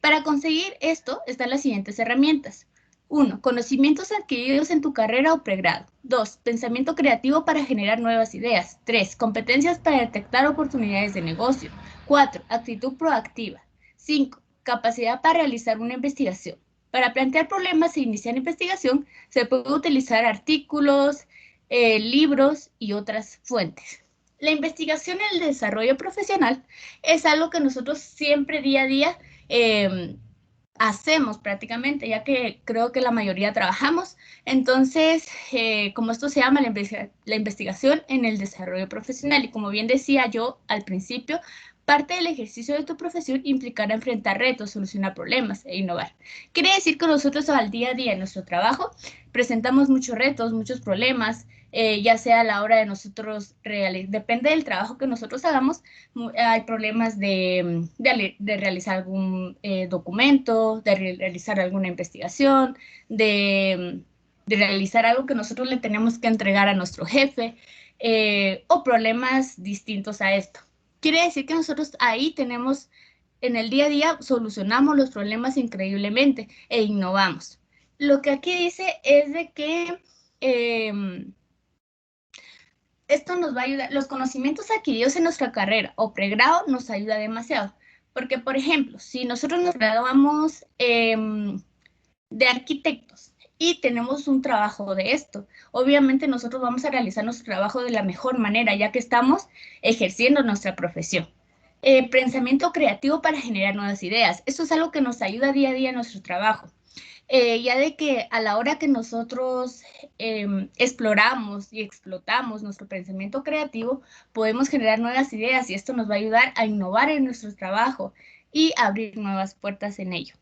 Para conseguir esto están las siguientes herramientas. 1. Conocimientos adquiridos en tu carrera o pregrado. 2. Pensamiento creativo para generar nuevas ideas. 3. Competencias para detectar oportunidades de negocio. 4. Actitud proactiva. 5. Capacidad para realizar una investigación. Para plantear problemas e iniciar investigación, se puede utilizar artículos, libros y otras fuentes. La investigación en el desarrollo profesional es algo que nosotros siempre día a día hacemos prácticamente, ya que creo que la mayoría trabajamos. Entonces, como esto se llama la investigación en el desarrollo profesional, y como bien decía yo al principio, parte del ejercicio de tu profesión implicará enfrentar retos, solucionar problemas e innovar. Quiere decir que nosotros al día a día en nuestro trabajo presentamos muchos retos, muchos problemas, ya sea a la hora de nosotros depende del trabajo que nosotros hagamos, hay problemas de realizar algún documento, de realizar alguna investigación, de realizar algo que nosotros le tenemos que entregar a nuestro jefe, o problemas distintos a esto. Quiere decir que nosotros ahí tenemos, en el día a día, solucionamos los problemas increíblemente e innovamos. Lo que aquí dice es de que esto nos va a ayudar, los conocimientos adquiridos en nuestra carrera o pregrado nos ayuda demasiado. Porque, por ejemplo, si nosotros nos graduamos de arquitectos y tenemos un trabajo de esto, obviamente nosotros vamos a realizar nuestro trabajo de la mejor manera, ya que estamos ejerciendo nuestra profesión. Pensamiento creativo para generar nuevas ideas. Eso es algo que nos ayuda día a día en nuestro trabajo. Ya de que a la hora que nosotros exploramos y explotamos nuestro pensamiento creativo, podemos generar nuevas ideas y esto nos va a ayudar a innovar en nuestro trabajo y abrir nuevas puertas en ello.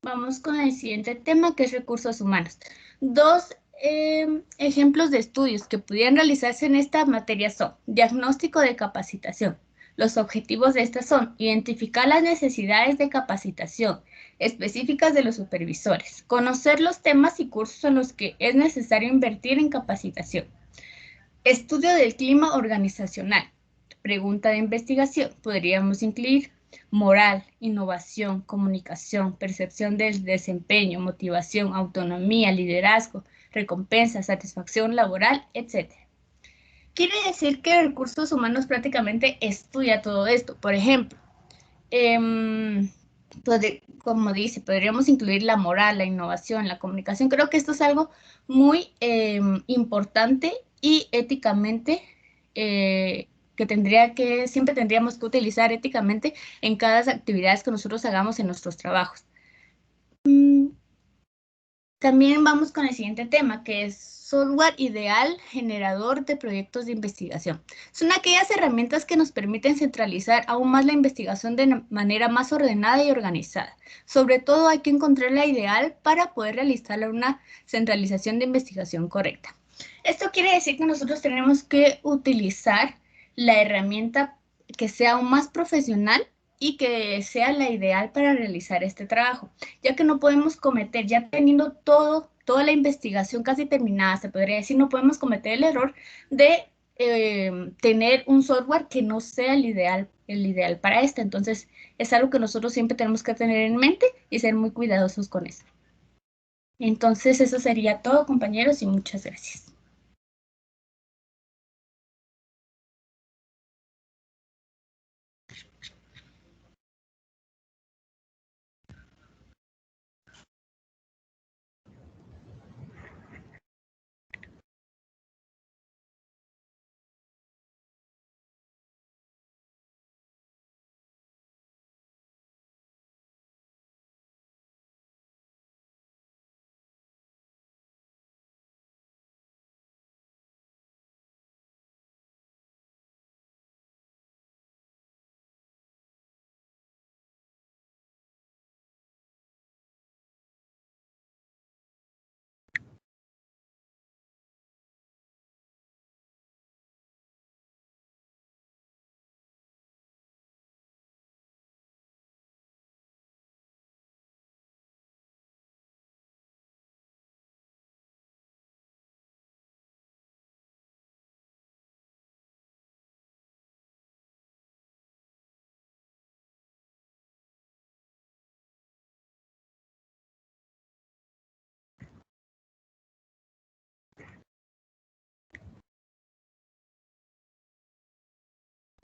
Vamos con el siguiente tema, que es recursos humanos. Dos ejemplos de estudios que pudieran realizarse en esta materia son diagnóstico de capacitación. Los objetivos de esta son identificar las necesidades de capacitación específicas de los supervisores, conocer los temas y cursos en los que es necesario invertir en capacitación. Estudio del clima organizacional. Pregunta de investigación. Podríamos incluir moral, innovación, comunicación, percepción del desempeño, motivación, autonomía, liderazgo, recompensa, satisfacción laboral, etc. Quiere decir que recursos humanos prácticamente estudia todo esto. Por ejemplo, como dice, podríamos incluir la moral, la innovación, la comunicación. Creo que esto es algo muy importante y éticamente siempre tendríamos que utilizar éticamente en cada actividad que nosotros hagamos en nuestros trabajos. También vamos con el siguiente tema, que es software ideal generador de proyectos de investigación. Son aquellas herramientas que nos permiten centralizar aún más la investigación de manera más ordenada y organizada. Sobre todo hay que encontrar la ideal para poder realizar una centralización de investigación correcta. Esto quiere decir que nosotros tenemos que utilizar la herramienta que sea aún más profesional y que sea la ideal para realizar este trabajo, ya que no podemos cometer, ya teniendo toda la investigación casi terminada, se podría decir, no podemos cometer el error de tener un software que no sea el ideal para este. Entonces, es algo que nosotros siempre tenemos que tener en mente y ser muy cuidadosos con eso. Entonces, eso sería todo, compañeros, y muchas gracias.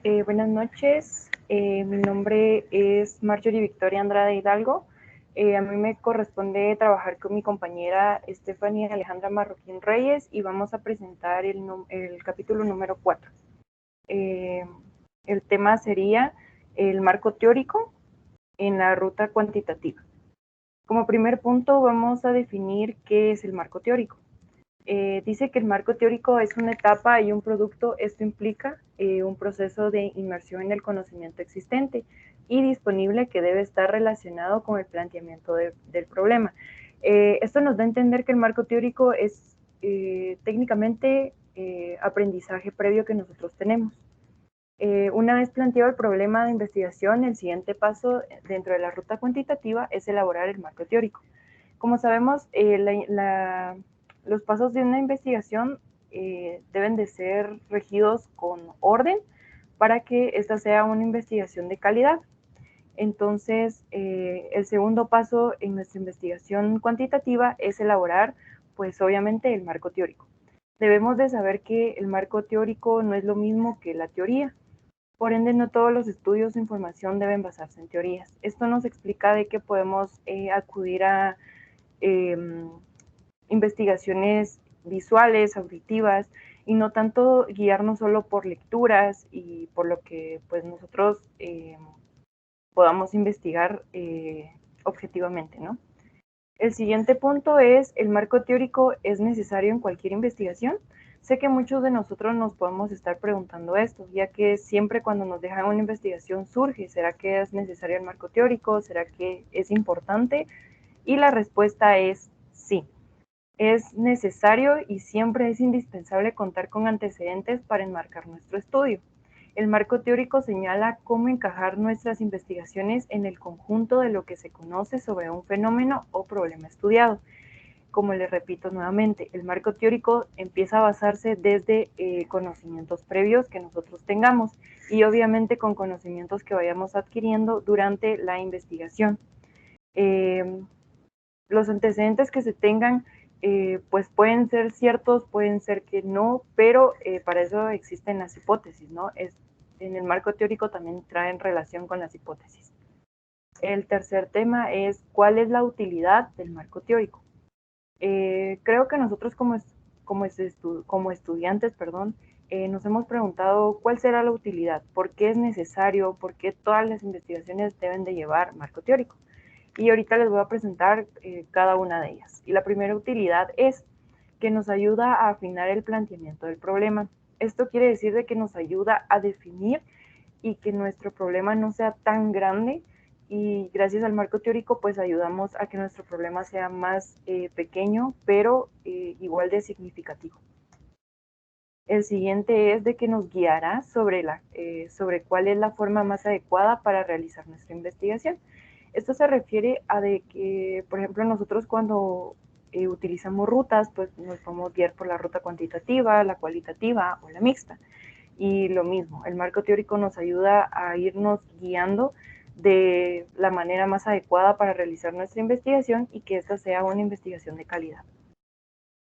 Buenas noches, mi nombre es Marjorie Victoria Andrade Hidalgo. A mí me corresponde trabajar con mi compañera Estefanía Alejandra Marroquín Reyes y vamos a presentar el capítulo número 4. El tema sería el marco teórico en la ruta cuantitativa. Como primer punto vamos a definir qué es el marco teórico. Dice que el marco teórico es una etapa y un producto. Esto implica un proceso de inmersión en el conocimiento existente y disponible que debe estar relacionado con el planteamiento del problema. Esto nos da a entender que el marco teórico es técnicamente aprendizaje previo que nosotros tenemos. Una vez planteado el problema de investigación, el siguiente paso dentro de la ruta cuantitativa es elaborar el marco teórico. Como sabemos, los pasos de una investigación deben de ser regidos con orden para que esta sea una investigación de calidad. Entonces, el segundo paso en nuestra investigación cuantitativa es elaborar, pues obviamente, el marco teórico. Debemos de saber que el marco teórico no es lo mismo que la teoría. Por ende, no todos los estudios de información deben basarse en teorías. Esto nos explica de que podemos acudir a investigaciones visuales, auditivas, y no tanto guiarnos solo por lecturas y por lo que pues nosotros podamos investigar objetivamente, ¿no? El siguiente punto es, ¿el marco teórico es necesario en cualquier investigación? Sé que muchos de nosotros nos podemos estar preguntando esto, ya que siempre cuando nos dejan una investigación surge, ¿será que es necesario el marco teórico? ¿Será que es importante? Y la respuesta es sí. Es necesario y siempre es indispensable contar con antecedentes para enmarcar nuestro estudio. El marco teórico señala cómo encajar nuestras investigaciones en el conjunto de lo que se conoce sobre un fenómeno o problema estudiado. Como les repito nuevamente, el marco teórico empieza a basarse desde conocimientos previos que nosotros tengamos y obviamente con conocimientos que vayamos adquiriendo durante la investigación. Los antecedentes que se tengan pues pueden ser ciertos, pueden ser que no, pero para eso existen las hipótesis, ¿no? En el marco teórico también traen relación con las hipótesis. El tercer tema es, ¿cuál es la utilidad del marco teórico? Creo que nosotros como estudiantes, nos hemos preguntado cuál será la utilidad, por qué es necesario, por qué todas las investigaciones deben de llevar marco teórico. Y ahorita les voy a presentar cada una de ellas. Y la primera utilidad es que nos ayuda a afinar el planteamiento del problema. Esto quiere decir de que nos ayuda a definir y que nuestro problema no sea tan grande, y gracias al marco teórico pues ayudamos a que nuestro problema sea más pequeño, pero igual de significativo. El siguiente es de que nos guiará sobre cuál es la forma más adecuada para realizar nuestra investigación. Esto se refiere a de que, por ejemplo, nosotros cuando utilizamos rutas, pues nos podemos guiar por la ruta cuantitativa, la cualitativa o la mixta. Y lo mismo, el marco teórico nos ayuda a irnos guiando de la manera más adecuada para realizar nuestra investigación y que esta sea una investigación de calidad.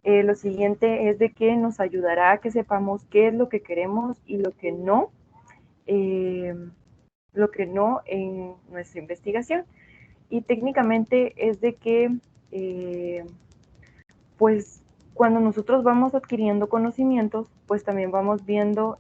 Lo siguiente es de que nos ayudará a que sepamos qué es lo que queremos y lo que no en nuestra investigación. Y técnicamente es de que pues cuando nosotros vamos adquiriendo conocimientos, pues también vamos viendo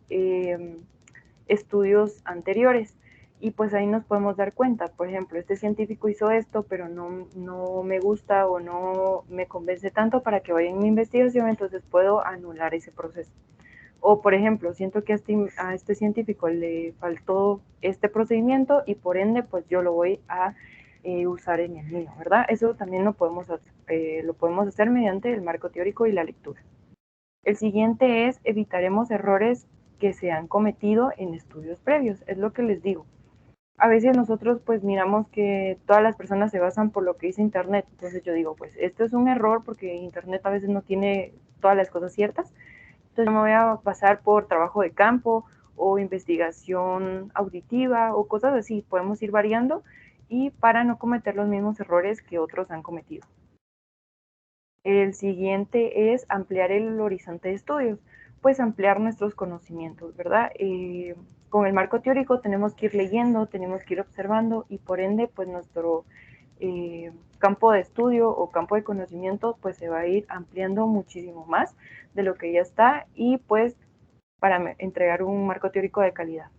estudios anteriores y pues ahí nos podemos dar cuenta, por ejemplo, este científico hizo esto, pero no me gusta o no me convence tanto para que vaya en mi investigación, entonces puedo anular ese proceso. O, por ejemplo, siento que a este científico le faltó este procedimiento y por ende, pues yo lo voy a usar en el mío, ¿verdad? Eso también lo podemos hacer mediante el marco teórico y la lectura. El siguiente es, evitaremos errores que se han cometido en estudios previos, es lo que les digo. A veces nosotros pues miramos que todas las personas se basan por lo que dice Internet, entonces yo digo, pues esto es un error porque Internet a veces no tiene todas las cosas ciertas, entonces me voy a pasar por trabajo de campo o investigación auditiva o cosas así, podemos ir variando y para no cometer los mismos errores que otros han cometido. El siguiente es ampliar el horizonte de estudios. pues ampliar nuestros conocimientos, ¿verdad? Con el marco teórico tenemos que ir leyendo, tenemos que ir observando y por ende pues nuestro campo de estudio o campo de conocimiento pues se va a ir ampliando muchísimo más de lo que ya está y pues para entregar un marco teórico de calidad.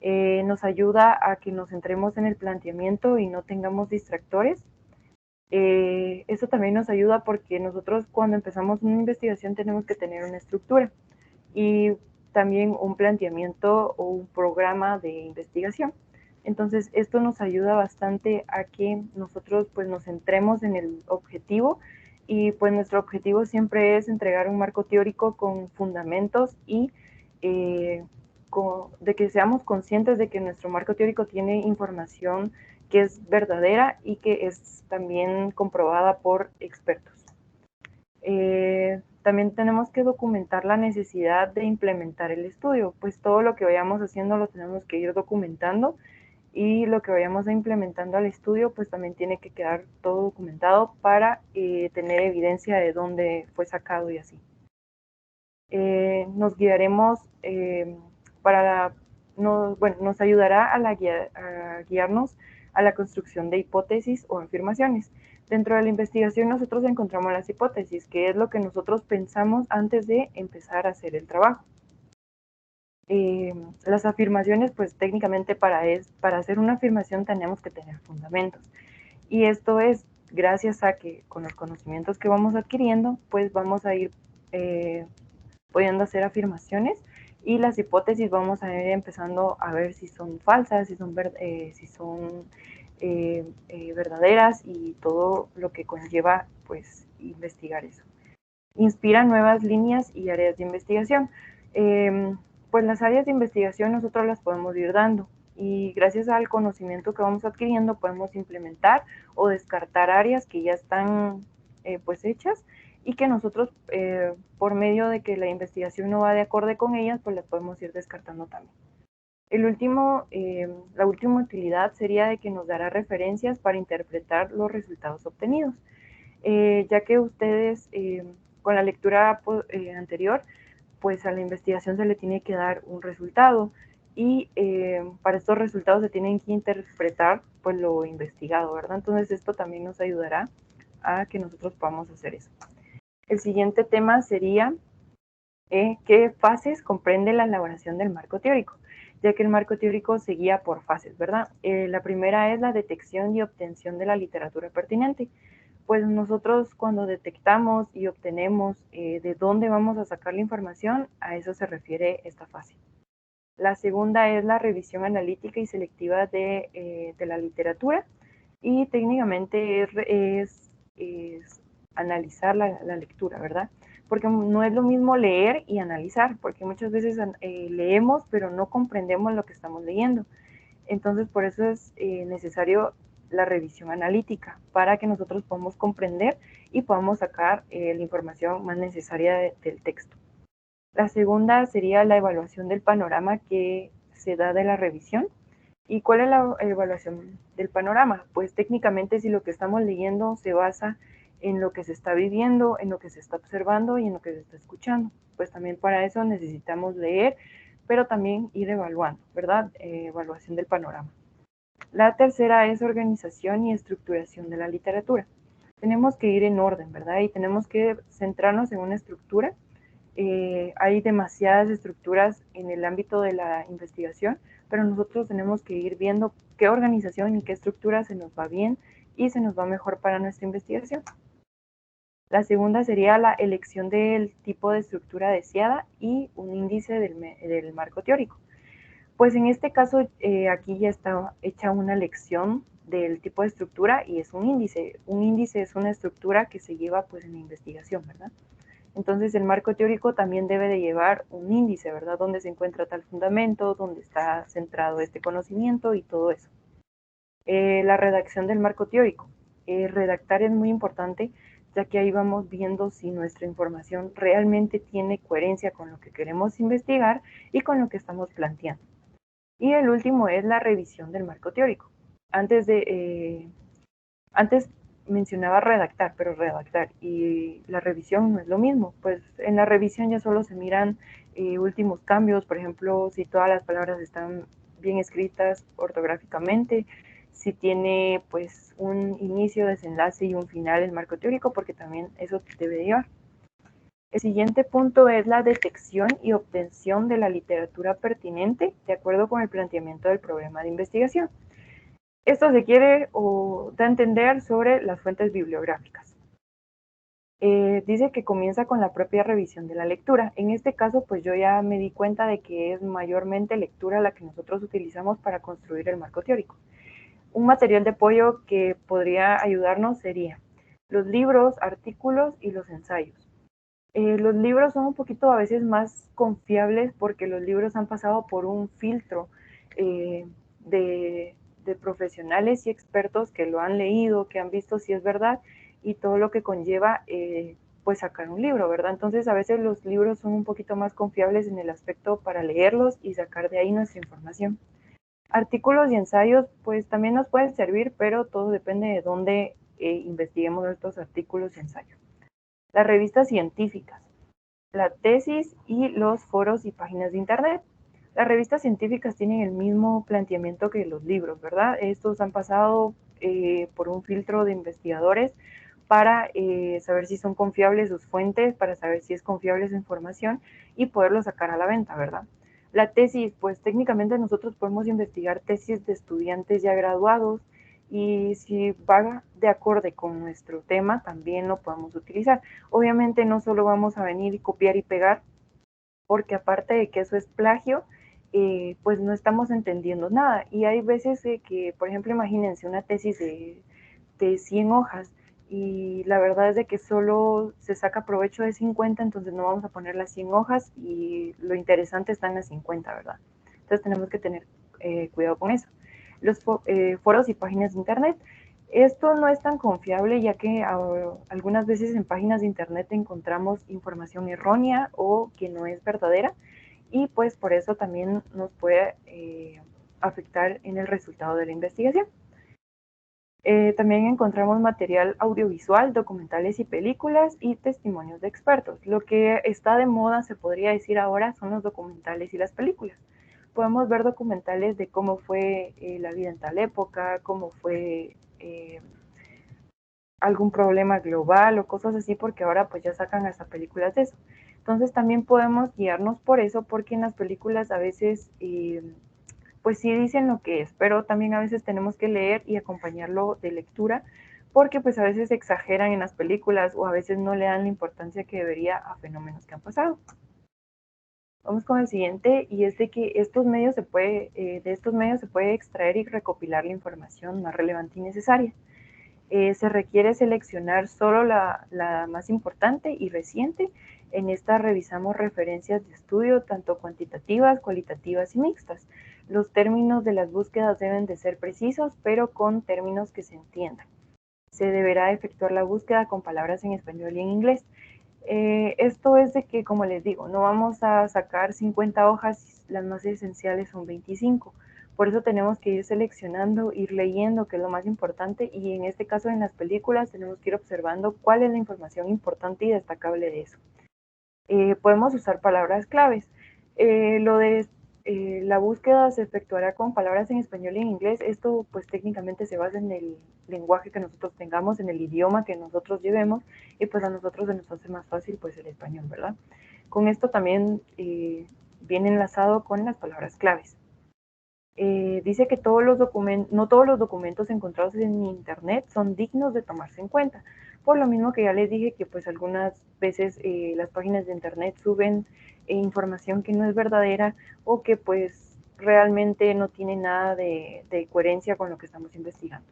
Nos ayuda a que nos centremos en el planteamiento y no tengamos distractores. Eso también nos ayuda porque nosotros cuando empezamos una investigación tenemos que tener una estructura y también un planteamiento o un programa de investigación. Entonces esto nos ayuda bastante a que nosotros pues nos centremos en el objetivo y pues nuestro objetivo siempre es entregar un marco teórico con fundamentos y de que seamos conscientes de que nuestro marco teórico tiene información que es verdadera y que es también comprobada por expertos. También tenemos que documentar la necesidad de implementar el estudio, pues todo lo que vayamos haciendo lo tenemos que ir documentando y lo que vayamos implementando al estudio pues también tiene que quedar todo documentado para tener evidencia de dónde fue sacado y así. Nos guiaremos nos ayudará a guiarnos a la construcción de hipótesis o afirmaciones. Dentro de la investigación nosotros encontramos las hipótesis, que es lo que nosotros pensamos antes de empezar a hacer el trabajo. Las afirmaciones, pues técnicamente para hacer una afirmación tenemos que tener fundamentos. Y esto es gracias a que con los conocimientos que vamos adquiriendo, pues vamos a ir pudiendo hacer afirmaciones y las hipótesis vamos a ir empezando a ver si son falsas, si son verdaderas y todo lo que conlleva pues investigar eso. Inspira nuevas líneas y áreas de investigación. Pues las áreas de investigación nosotros las podemos ir dando y gracias al conocimiento que vamos adquiriendo podemos implementar o descartar áreas que ya están pues hechas y que nosotros por medio de que la investigación no va de acorde con ellas pues las podemos ir descartando también. La última utilidad sería de que nos dará referencias para interpretar los resultados obtenidos, ya que ustedes con la lectura anterior, pues a la investigación se le tiene que dar un resultado y para estos resultados se tienen que interpretar pues lo investigado, ¿verdad? Entonces esto también nos ayudará a que nosotros podamos hacer eso. El siguiente tema sería qué fases comprende la elaboración del marco teórico, ya que el marco teórico se guía por fases, ¿verdad? La primera es la detección y obtención de la literatura pertinente. Pues nosotros cuando detectamos y obtenemos de dónde vamos a sacar la información, a eso se refiere esta fase. La segunda es la revisión analítica y selectiva de la literatura y técnicamente es analizar la lectura, ¿verdad? Porque no es lo mismo leer y analizar, porque muchas veces leemos pero no comprendemos lo que estamos leyendo. Entonces por eso es necesario la revisión analítica para que nosotros podamos comprender y podamos sacar la información más necesaria del texto. La segunda sería la evaluación del panorama que se da de la revisión. ¿Y cuál es la evaluación del panorama? Pues técnicamente si lo que estamos leyendo se basa en lo que se está viviendo, en lo que se está observando y en lo que se está escuchando. Pues también para eso necesitamos leer, pero también ir evaluando, ¿verdad? Evaluación del panorama. La tercera es organización y estructuración de la literatura. Tenemos que ir en orden, ¿verdad? Y tenemos que centrarnos en una estructura. Hay demasiadas estructuras en el ámbito de la investigación, pero nosotros tenemos que ir viendo qué organización y qué estructura se nos va bien y se nos va mejor para nuestra investigación. La segunda sería la elección del tipo de estructura deseada y un índice del marco teórico. Pues en este caso aquí ya está hecha una elección del tipo de estructura y es un índice. Un índice es una estructura que se lleva pues en la investigación, ¿verdad? Entonces el marco teórico también debe de llevar un índice, ¿verdad? Donde se encuentra tal fundamento, donde está centrado este conocimiento y todo eso. La redacción del marco teórico. Redactar es muy importante, ya que ahí vamos viendo si nuestra información realmente tiene coherencia con lo que queremos investigar y con lo que estamos planteando. Y el último es la revisión del marco teórico. Antes mencionaba redactar, pero redactar y la revisión no es lo mismo. Pues en la revisión ya solo se miran últimos cambios, por ejemplo, si todas las palabras están bien escritas ortográficamente, si tiene pues un inicio, desenlace y un final el marco teórico, porque también eso debe llevar. El siguiente punto es la detección y obtención de la literatura pertinente de acuerdo con el planteamiento del problema de investigación. Esto se quiere o da a entender sobre las fuentes bibliográficas. Dice que comienza con la propia revisión de la lectura. En este caso, pues yo ya me di cuenta de que es mayormente lectura la que nosotros utilizamos para construir el marco teórico. Un material de apoyo que podría ayudarnos sería los libros, artículos y los ensayos. Los libros son un poquito a veces más confiables porque los libros han pasado por un filtro de profesionales y expertos que lo han leído, que han visto si es verdad y todo lo que conlleva pues sacar un libro, ¿verdad? Entonces a veces los libros son un poquito más confiables en el aspecto para leerlos y sacar de ahí nuestra información. Artículos y ensayos pues también nos pueden servir, pero todo depende de dónde investiguemos estos artículos y ensayos. Las revistas científicas, la tesis y los foros y páginas de internet. Las revistas científicas tienen el mismo planteamiento que los libros, ¿verdad? Estos han pasado por un filtro de investigadores para saber si son confiables sus fuentes, para saber si es confiable su información y poderlo sacar a la venta, ¿verdad? La tesis, pues técnicamente nosotros podemos investigar tesis de estudiantes ya graduados y si va de acorde con nuestro tema, también lo podemos utilizar. Obviamente no solo vamos a venir y copiar y pegar, porque aparte de que eso es plagio, pues no estamos entendiendo nada. Y hay veces que, por ejemplo, imagínense una tesis de 100 hojas y la verdad es de que solo se saca provecho de 50, entonces no vamos a poner las 100 hojas y lo interesante está en las 50, ¿verdad? Entonces tenemos que tener cuidado con eso. Los foros y páginas de internet. Esto no es tan confiable ya que algunas veces en páginas de internet encontramos información errónea o que no es verdadera y pues por eso también nos puede afectar en el resultado de la investigación. También encontramos material audiovisual, documentales y películas y testimonios de expertos. Lo que está de moda, se podría decir ahora, son los documentales y las películas. Podemos ver documentales de cómo fue la vida en tal época, cómo fue algún problema global o cosas así, porque ahora pues ya sacan hasta películas de eso. Entonces también podemos guiarnos por eso, porque en las películas a veces pues sí dicen lo que es, pero también a veces tenemos que leer y acompañarlo de lectura, porque pues a veces exageran en las películas o a veces no le dan la importancia que debería a fenómenos que han pasado. Vamos con el siguiente, y es de que de estos medios se puede extraer y recopilar la información más relevante y necesaria. Se requiere seleccionar solo la más importante y reciente. En esta revisamos referencias de estudio, tanto cuantitativas, cualitativas y mixtas. Los términos de las búsquedas deben de ser precisos, pero con términos que se entiendan. Se deberá efectuar la búsqueda con palabras en español y en inglés. Esto es de que, como les digo, no vamos a sacar 50 hojas, las más esenciales son 25. Por eso tenemos que ir seleccionando, ir leyendo, que es lo más importante, y en este caso en las películas tenemos que ir observando cuál es la información importante y destacable de eso. Podemos usar palabras claves. La búsqueda se efectuará con palabras en español y en inglés. Esto pues técnicamente se basa en el lenguaje que nosotros tengamos, en el idioma que nosotros llevemos, y pues a nosotros se nos hace más fácil pues el español, ¿verdad? Con esto también viene enlazado con las palabras claves. Dice que no todos los documentos encontrados en internet son dignos de tomarse en cuenta. Por lo mismo que ya les dije que pues algunas veces las páginas de internet suben información que no es verdadera o que pues realmente no tiene nada de coherencia con lo que estamos investigando.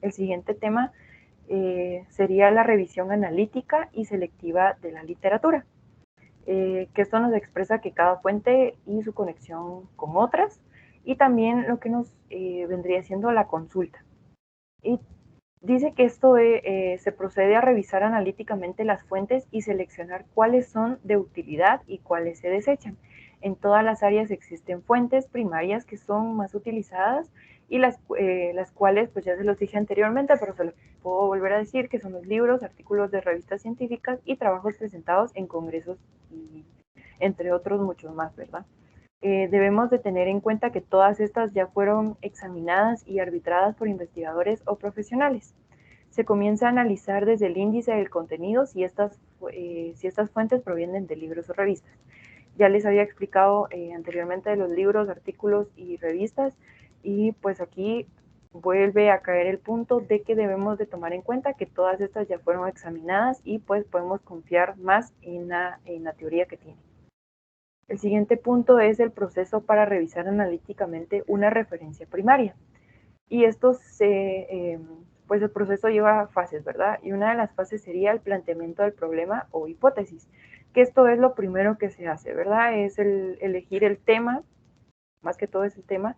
El siguiente tema sería la revisión analítica y selectiva de la literatura. Que esto nos expresa que cada fuente y su conexión con otras, y también lo que nos vendría siendo la consulta. Y dice que esto se procede a revisar analíticamente las fuentes y seleccionar cuáles son de utilidad y cuáles se desechan. En todas las áreas existen fuentes primarias que son más utilizadas y las cuales pues ya se los dije anteriormente, pero se los puedo volver a decir, que son los libros, artículos de revistas científicas y trabajos presentados en congresos, y entre otros muchos más, ¿verdad? Debemos de tener en cuenta que todas estas ya fueron examinadas y arbitradas por investigadores o profesionales. Se comienza a analizar desde el índice del contenido si estas fuentes provienen de libros o revistas. Ya les había explicado anteriormente de los libros, artículos y revistas, y pues aquí vuelve a caer el punto de que debemos de tomar en cuenta que todas estas ya fueron examinadas y pues podemos confiar más en la teoría que tienen. El siguiente punto es el proceso para revisar analíticamente una referencia primaria. Y esto pues el proceso lleva fases, ¿verdad? Y una de las fases sería el planteamiento del problema o hipótesis, que esto es lo primero que se hace, ¿verdad? Es elegir el tema, más que todo es el tema,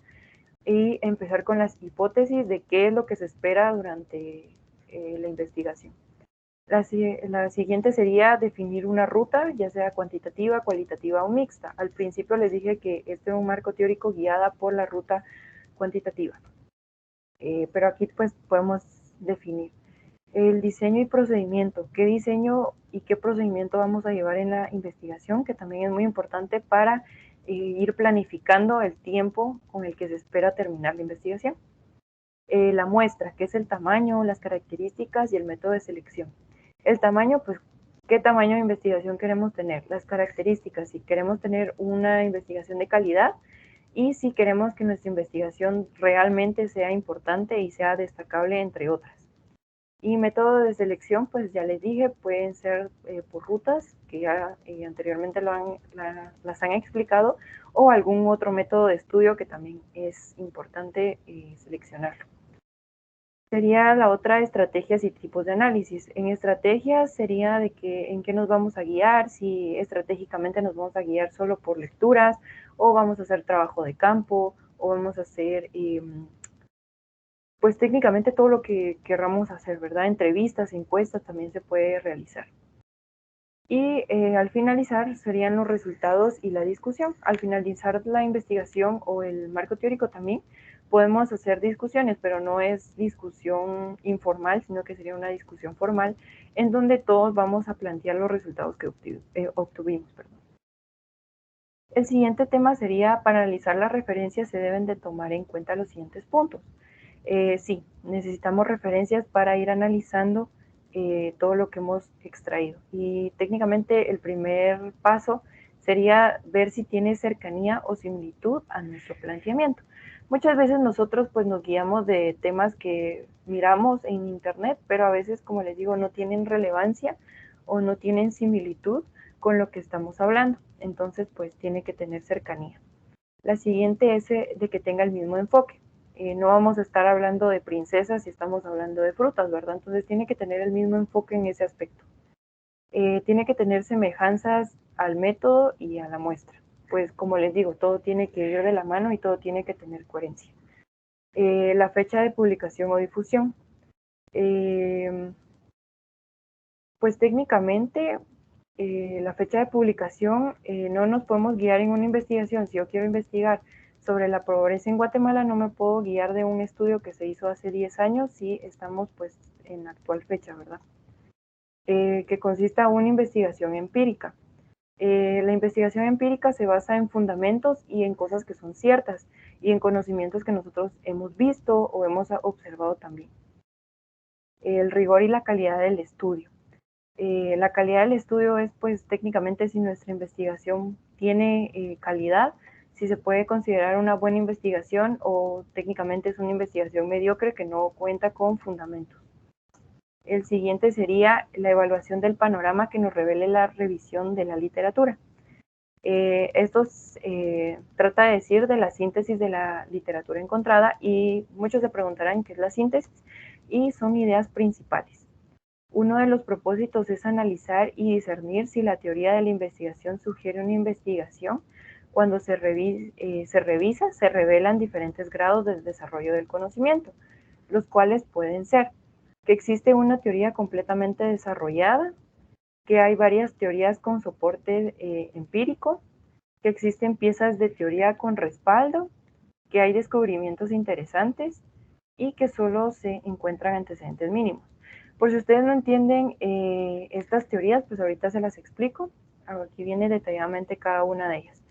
y empezar con las hipótesis de qué es lo que se espera durante la investigación. La siguiente sería definir una ruta, ya sea cuantitativa, cualitativa o mixta. Al principio les dije que este es un marco teórico guiada por la ruta cuantitativa. Pero aquí pues podemos definir el diseño y procedimiento. ¿Qué diseño y qué procedimiento vamos a llevar en la investigación? Que también es muy importante para ir planificando el tiempo con el que se espera terminar la investigación. La muestra, que es el tamaño, las características y el método de selección. El tamaño, pues, ¿qué tamaño de investigación queremos tener? Las características, si queremos tener una investigación de calidad y si queremos que nuestra investigación realmente sea importante y sea destacable, entre otras. Y método de selección, pues ya les dije, pueden ser por rutas, que ya anteriormente las han explicado, o algún otro método de estudio que también es importante seleccionarlo. Sería la otra, estrategias y tipos de análisis. En estrategias sería de en qué nos vamos a guiar, si estratégicamente nos vamos a guiar solo por lecturas, o vamos a hacer trabajo de campo, o vamos a hacer, pues técnicamente todo lo que querramos hacer, ¿verdad? Entrevistas, encuestas también se puede realizar. Y al finalizar serían los resultados y la discusión. Al finalizar la investigación o el marco teórico también, podemos hacer discusiones, pero no es discusión informal, sino que sería una discusión formal en donde todos vamos a plantear los resultados que obtuvimos. El siguiente tema sería, para analizar las referencias se deben de tomar en cuenta los siguientes puntos. Sí, necesitamos referencias para ir analizando todo lo que hemos extraído. Y técnicamente el primer paso sería ver si tiene cercanía o similitud a nuestro planteamiento. Muchas veces nosotros pues nos guiamos de temas que miramos en internet, pero a veces, como les digo, no tienen relevancia o no tienen similitud con lo que estamos hablando. Entonces pues tiene que tener cercanía. La siguiente es de que tenga el mismo enfoque. No vamos a estar hablando de princesas si estamos hablando de frutas, ¿verdad? Entonces tiene que tener el mismo enfoque en ese aspecto. Tiene que tener semejanzas al método y a la muestra. Pues como les digo, todo tiene que ir de la mano y todo tiene que tener coherencia. La fecha de publicación o difusión. Pues técnicamente la fecha de publicación no nos podemos guiar en una investigación. Si yo quiero investigar sobre la pobreza en Guatemala, no me puedo guiar de un estudio que se hizo hace 10 años si estamos pues en la actual fecha, ¿verdad? Que consista en una investigación empírica. La investigación empírica se basa en fundamentos y en cosas que son ciertas y en conocimientos que nosotros hemos visto o hemos observado también. El rigor y la calidad del estudio. La calidad del estudio es pues técnicamente si nuestra investigación tiene calidad, si se puede considerar una buena investigación o técnicamente es una investigación mediocre que no cuenta con fundamentos. El siguiente sería la evaluación del panorama que nos revele la revisión de la literatura. Esto trata de decir de la síntesis de la literatura encontrada y muchos se preguntarán qué es la síntesis y son ideas principales. Uno de los propósitos es analizar y discernir si la teoría de la investigación sugiere una investigación. Cuando se revisa, se revelan diferentes grados de desarrollo del conocimiento, los cuales pueden ser que existe una teoría completamente desarrollada, que hay varias teorías con soporte empírico, que existen piezas de teoría con respaldo, que hay descubrimientos interesantes y que solo se encuentran antecedentes mínimos. Por si ustedes no entienden estas teorías, pues ahorita se las explico. Aquí viene detalladamente cada una de ellas.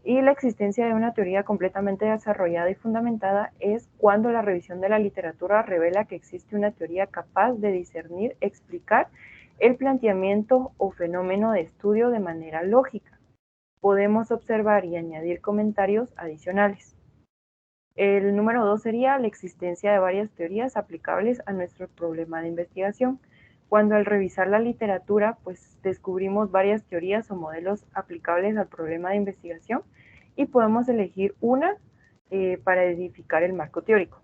Y la existencia de una teoría completamente desarrollada y fundamentada es cuando la revisión de la literatura revela que existe una teoría capaz de discernir, explicar el planteamiento o fenómeno de estudio de manera lógica. Podemos observar y añadir comentarios adicionales. El número 2 sería la existencia de varias teorías aplicables a nuestro problema de investigación. Cuando al revisar la literatura, pues descubrimos varias teorías o modelos aplicables al problema de investigación y podemos elegir una para edificar el marco teórico.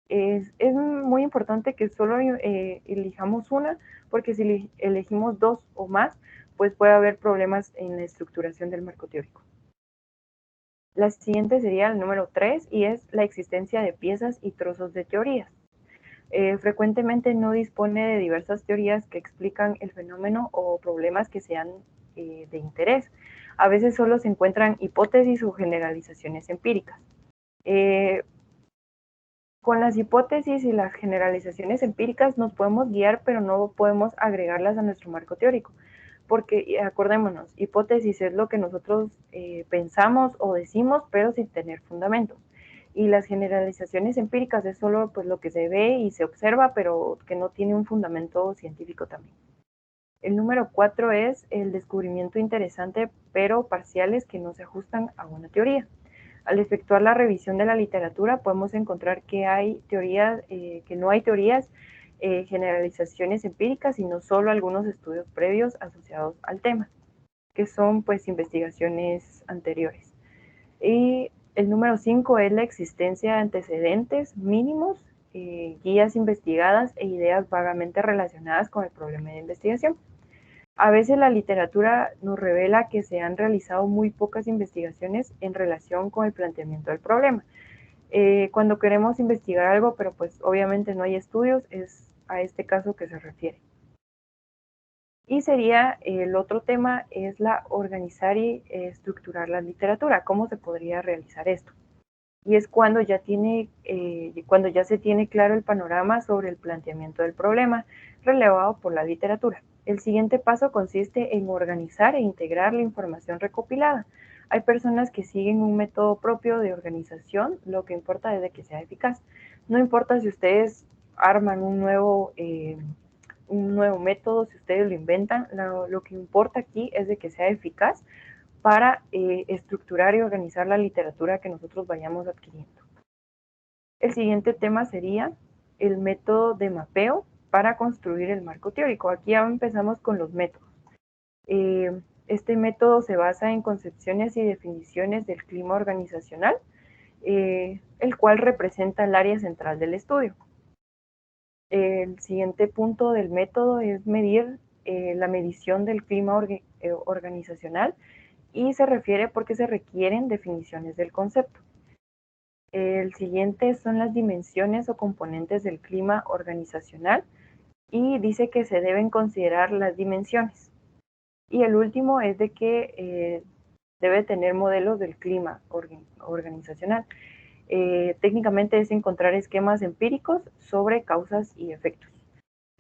Es muy importante que solo elijamos una, porque si elegimos dos o más, pues puede haber problemas en la estructuración del marco teórico. La siguiente sería el número 3 y es la existencia de piezas y trozos de teorías. Frecuentemente no dispone de diversas teorías que explican el fenómeno o problemas que sean de interés. A veces solo se encuentran hipótesis o generalizaciones empíricas. Con las hipótesis y las generalizaciones empíricas nos podemos guiar, pero no podemos agregarlas a nuestro marco teórico. Porque acordémonos, hipótesis es lo que nosotros pensamos o decimos, pero sin tener fundamento. Y las generalizaciones empíricas es solo pues, lo que se ve y se observa, pero que no tiene un fundamento científico también. El número 4 es el descubrimiento interesante, pero parciales que no se ajustan a una teoría. Al efectuar la revisión de la literatura podemos encontrar que hay teorías, que no hay teorías, generalizaciones empíricas, sino solo algunos estudios previos asociados al tema, que son pues investigaciones anteriores. Y el número 5 es la existencia de antecedentes mínimos, guías investigadas e ideas vagamente relacionadas con el problema de investigación. A veces la literatura nos revela que se han realizado muy pocas investigaciones en relación con el planteamiento del problema. Cuando queremos investigar algo, pero pues obviamente no hay estudios, es a este caso que se refiere. Y sería el otro tema, es la organizar y estructurar la literatura. ¿Cómo se podría realizar esto? Y es cuando ya se tiene claro el panorama sobre el planteamiento del problema relevado por la literatura. El siguiente paso consiste en organizar e integrar la información recopilada. Hay personas que siguen un método propio de organización, lo que importa es de que sea eficaz. No importa si ustedes arman un nuevo método, si ustedes lo inventan, lo que importa aquí es de que sea eficaz para estructurar y organizar la literatura que nosotros vayamos adquiriendo. El siguiente tema sería el método de mapeo para construir el marco teórico. Aquí ya empezamos con los métodos. Este método se basa en concepciones y definiciones del clima organizacional, el cual representa el área central del estudio. El siguiente punto del método es medir la medición del clima organizacional, y se refiere porque se requieren definiciones del concepto. El siguiente son las dimensiones o componentes del clima organizacional y dice que se deben considerar las dimensiones. Y el último es de que debe tener modelos del clima organizacional. Técnicamente es encontrar esquemas empíricos sobre causas y efectos.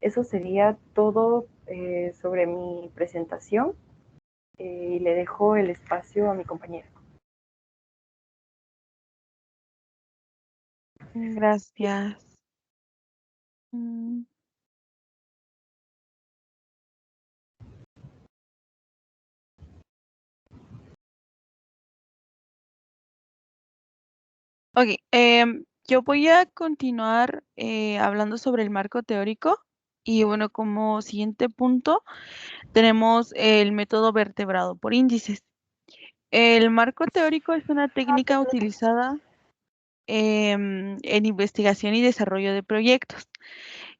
Eso sería todo sobre mi presentación. Y le dejo el espacio a mi compañera. Gracias. Ok, yo voy a continuar hablando sobre el marco teórico y bueno, como siguiente punto tenemos el método vertebrado por índices. El marco teórico es una técnica utilizada en investigación y desarrollo de proyectos.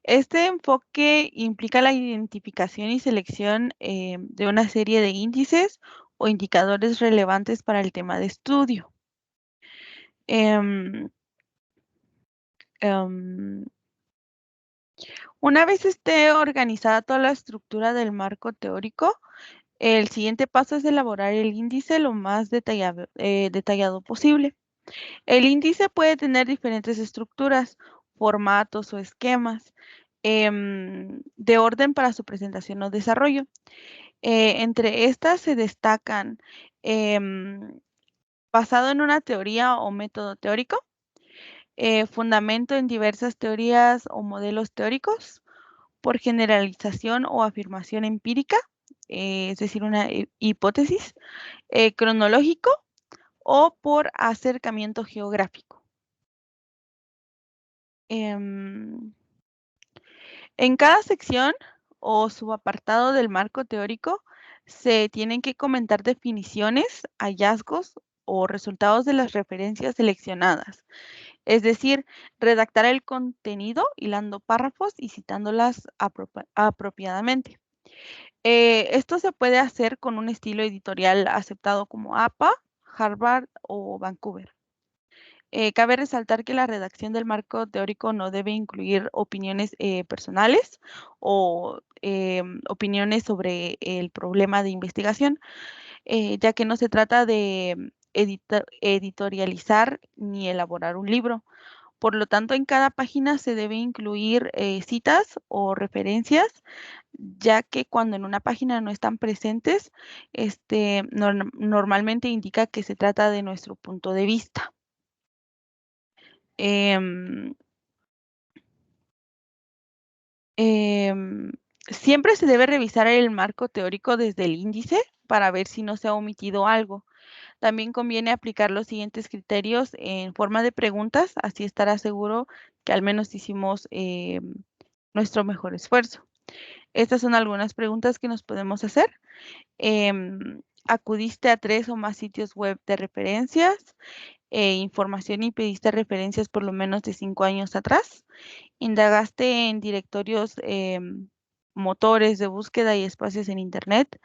Este enfoque implica la identificación y selección de una serie de índices o indicadores relevantes para el tema de estudio. Una vez esté organizada toda la estructura del marco teórico, el siguiente paso es elaborar el índice lo más detallado posible. El índice puede tener diferentes estructuras, formatos o esquemas de orden para su presentación o desarrollo. Entre estas se destacan basado en una teoría o método teórico, fundamento en diversas teorías o modelos teóricos, por generalización o afirmación empírica, es decir, una hipótesis, cronológico o por acercamiento geográfico. En cada sección o subapartado del marco teórico se tienen que comentar definiciones, hallazgos o resultados de las referencias seleccionadas. Es decir, redactar el contenido hilando párrafos y citándolas apropiadamente. Esto se puede hacer con un estilo editorial aceptado como APA, Harvard o Vancouver. Cabe resaltar que la redacción del marco teórico no debe incluir opiniones personales o opiniones sobre el problema de investigación, ya que no se trata de editorializar ni elaborar un libro. Por lo tanto, en cada página se debe incluir citas o referencias, ya que cuando en una página no están presentes, normalmente indica que se trata de nuestro punto de vista. Siempre se debe revisar el marco teórico desde el índice para ver si no se ha omitido algo. También conviene aplicar los siguientes criterios en forma de preguntas, así estará seguro que al menos hicimos nuestro mejor esfuerzo. Estas son algunas preguntas que nos podemos hacer. ¿Acudiste a 3 o más sitios web de referencias? Información y pediste referencias por lo menos de 5 años atrás. ¿Indagaste en directorios, motores de búsqueda y espacios en Internet?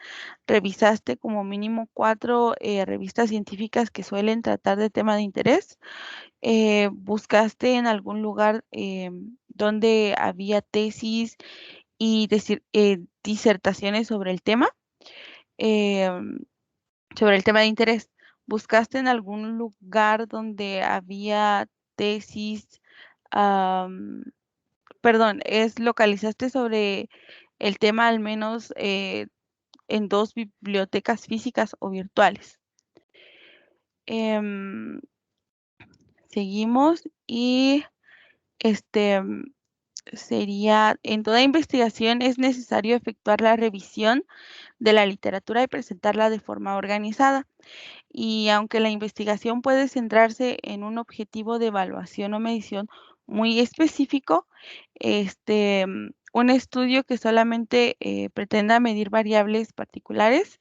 ¿Revisaste como mínimo 4 revistas científicas que suelen tratar de tema de interés? ¿Buscaste en algún lugar donde había tesis y disertaciones sobre el tema? Sobre el tema de interés. ¿Buscaste en algún lugar donde había tesis? Localizaste sobre el tema al menos en 2 bibliotecas físicas o virtuales. Seguimos y sería, en toda investigación es necesario efectuar la revisión de la literatura y presentarla de forma organizada. Y aunque la investigación puede centrarse en un objetivo de evaluación o medición muy específico, un estudio que solamente pretenda medir variables particulares,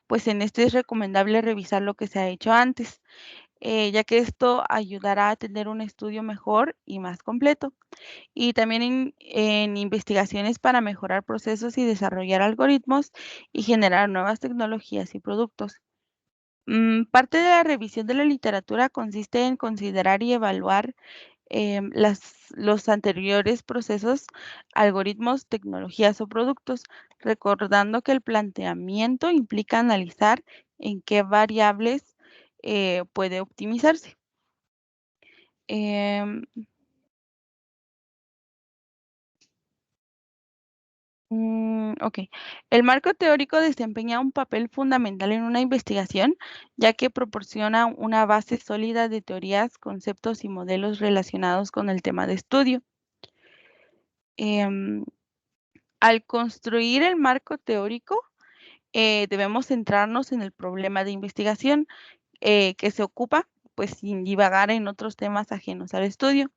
pues en este es recomendable revisar lo que se ha hecho antes, ya que esto ayudará a tener un estudio mejor y más completo. Y también en investigaciones para mejorar procesos y desarrollar algoritmos y generar nuevas tecnologías y productos. Parte de la revisión de la literatura consiste en considerar y evaluar los anteriores procesos, algoritmos, tecnologías o productos, recordando que el planteamiento implica analizar en qué variables puede optimizarse. Ok. El marco teórico desempeña un papel fundamental en una investigación, ya que proporciona una base sólida de teorías, conceptos y modelos relacionados con el tema de estudio. Al construir el marco teórico, debemos centrarnos en el problema de investigación que se ocupa, pues sin divagar en otros temas ajenos al estudio.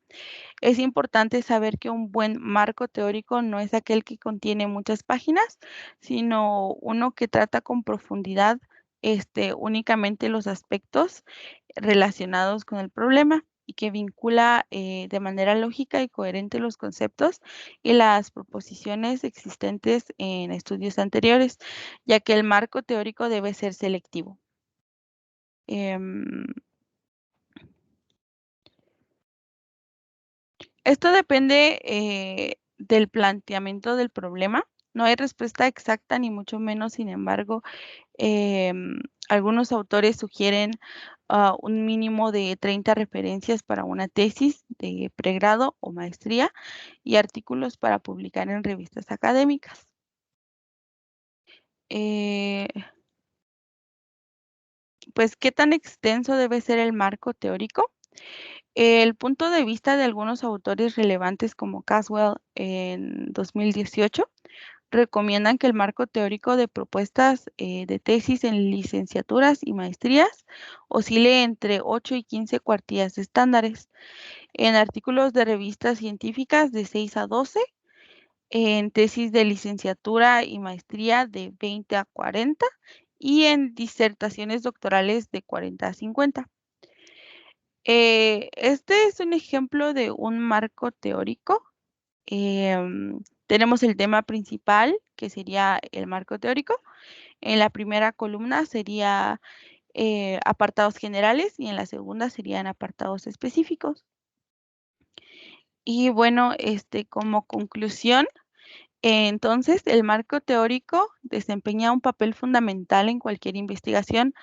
Es importante saber que un buen marco teórico no es aquel que contiene muchas páginas, sino uno que trata con profundidad únicamente los aspectos relacionados con el problema y que vincula de manera lógica y coherente los conceptos y las proposiciones existentes en estudios anteriores, ya que el marco teórico debe ser selectivo. Esto depende del planteamiento del problema. No hay respuesta exacta, ni mucho menos, sin embargo, algunos autores sugieren un mínimo de 30 referencias para una tesis de pregrado o maestría y artículos para publicar en revistas académicas. Pues, ¿qué tan extenso debe ser el marco teórico? El punto de vista de algunos autores relevantes como Caswell en 2018 recomiendan que el marco teórico de propuestas de tesis en licenciaturas y maestrías oscile entre 8 y 15 cuartillas estándares, en artículos de revistas científicas de 6 a 12, en tesis de licenciatura y maestría de 20 a 40 y en disertaciones doctorales de 40 a 50. Este es un ejemplo de un marco teórico. Tenemos el tema principal, que sería el marco teórico. En la primera columna sería apartados generales y en la segunda serían apartados específicos. Y bueno, como conclusión, entonces el marco teórico desempeña un papel fundamental en cualquier investigación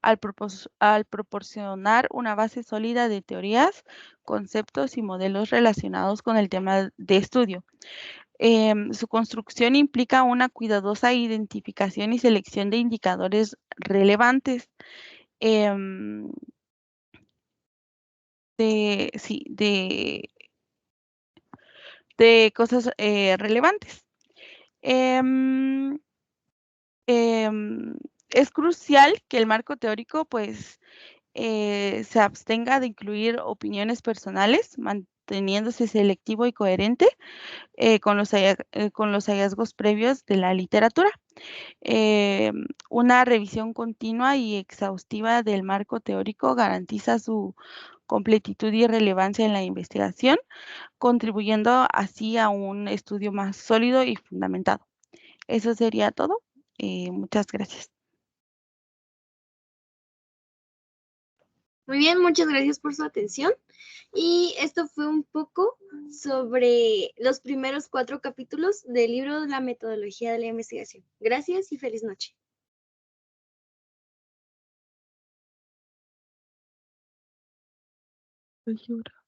al proporcionar una base sólida de teorías, conceptos y modelos relacionados con el tema de estudio. Su construcción implica una cuidadosa identificación y selección de indicadores relevantes de cosas relevantes. Es crucial que el marco teórico pues se abstenga de incluir opiniones personales, manteniéndose selectivo y coherente con los hallazgos previos de la literatura. Una revisión continua y exhaustiva del marco teórico garantiza su completitud y relevancia en la investigación, contribuyendo así a un estudio más sólido y fundamentado. Eso sería todo. Muchas gracias. Muy bien, muchas gracias por su atención. Y esto fue un poco sobre los primeros 4 capítulos del libro de la metodología de la investigación. Gracias y feliz noche. Ay, ahora.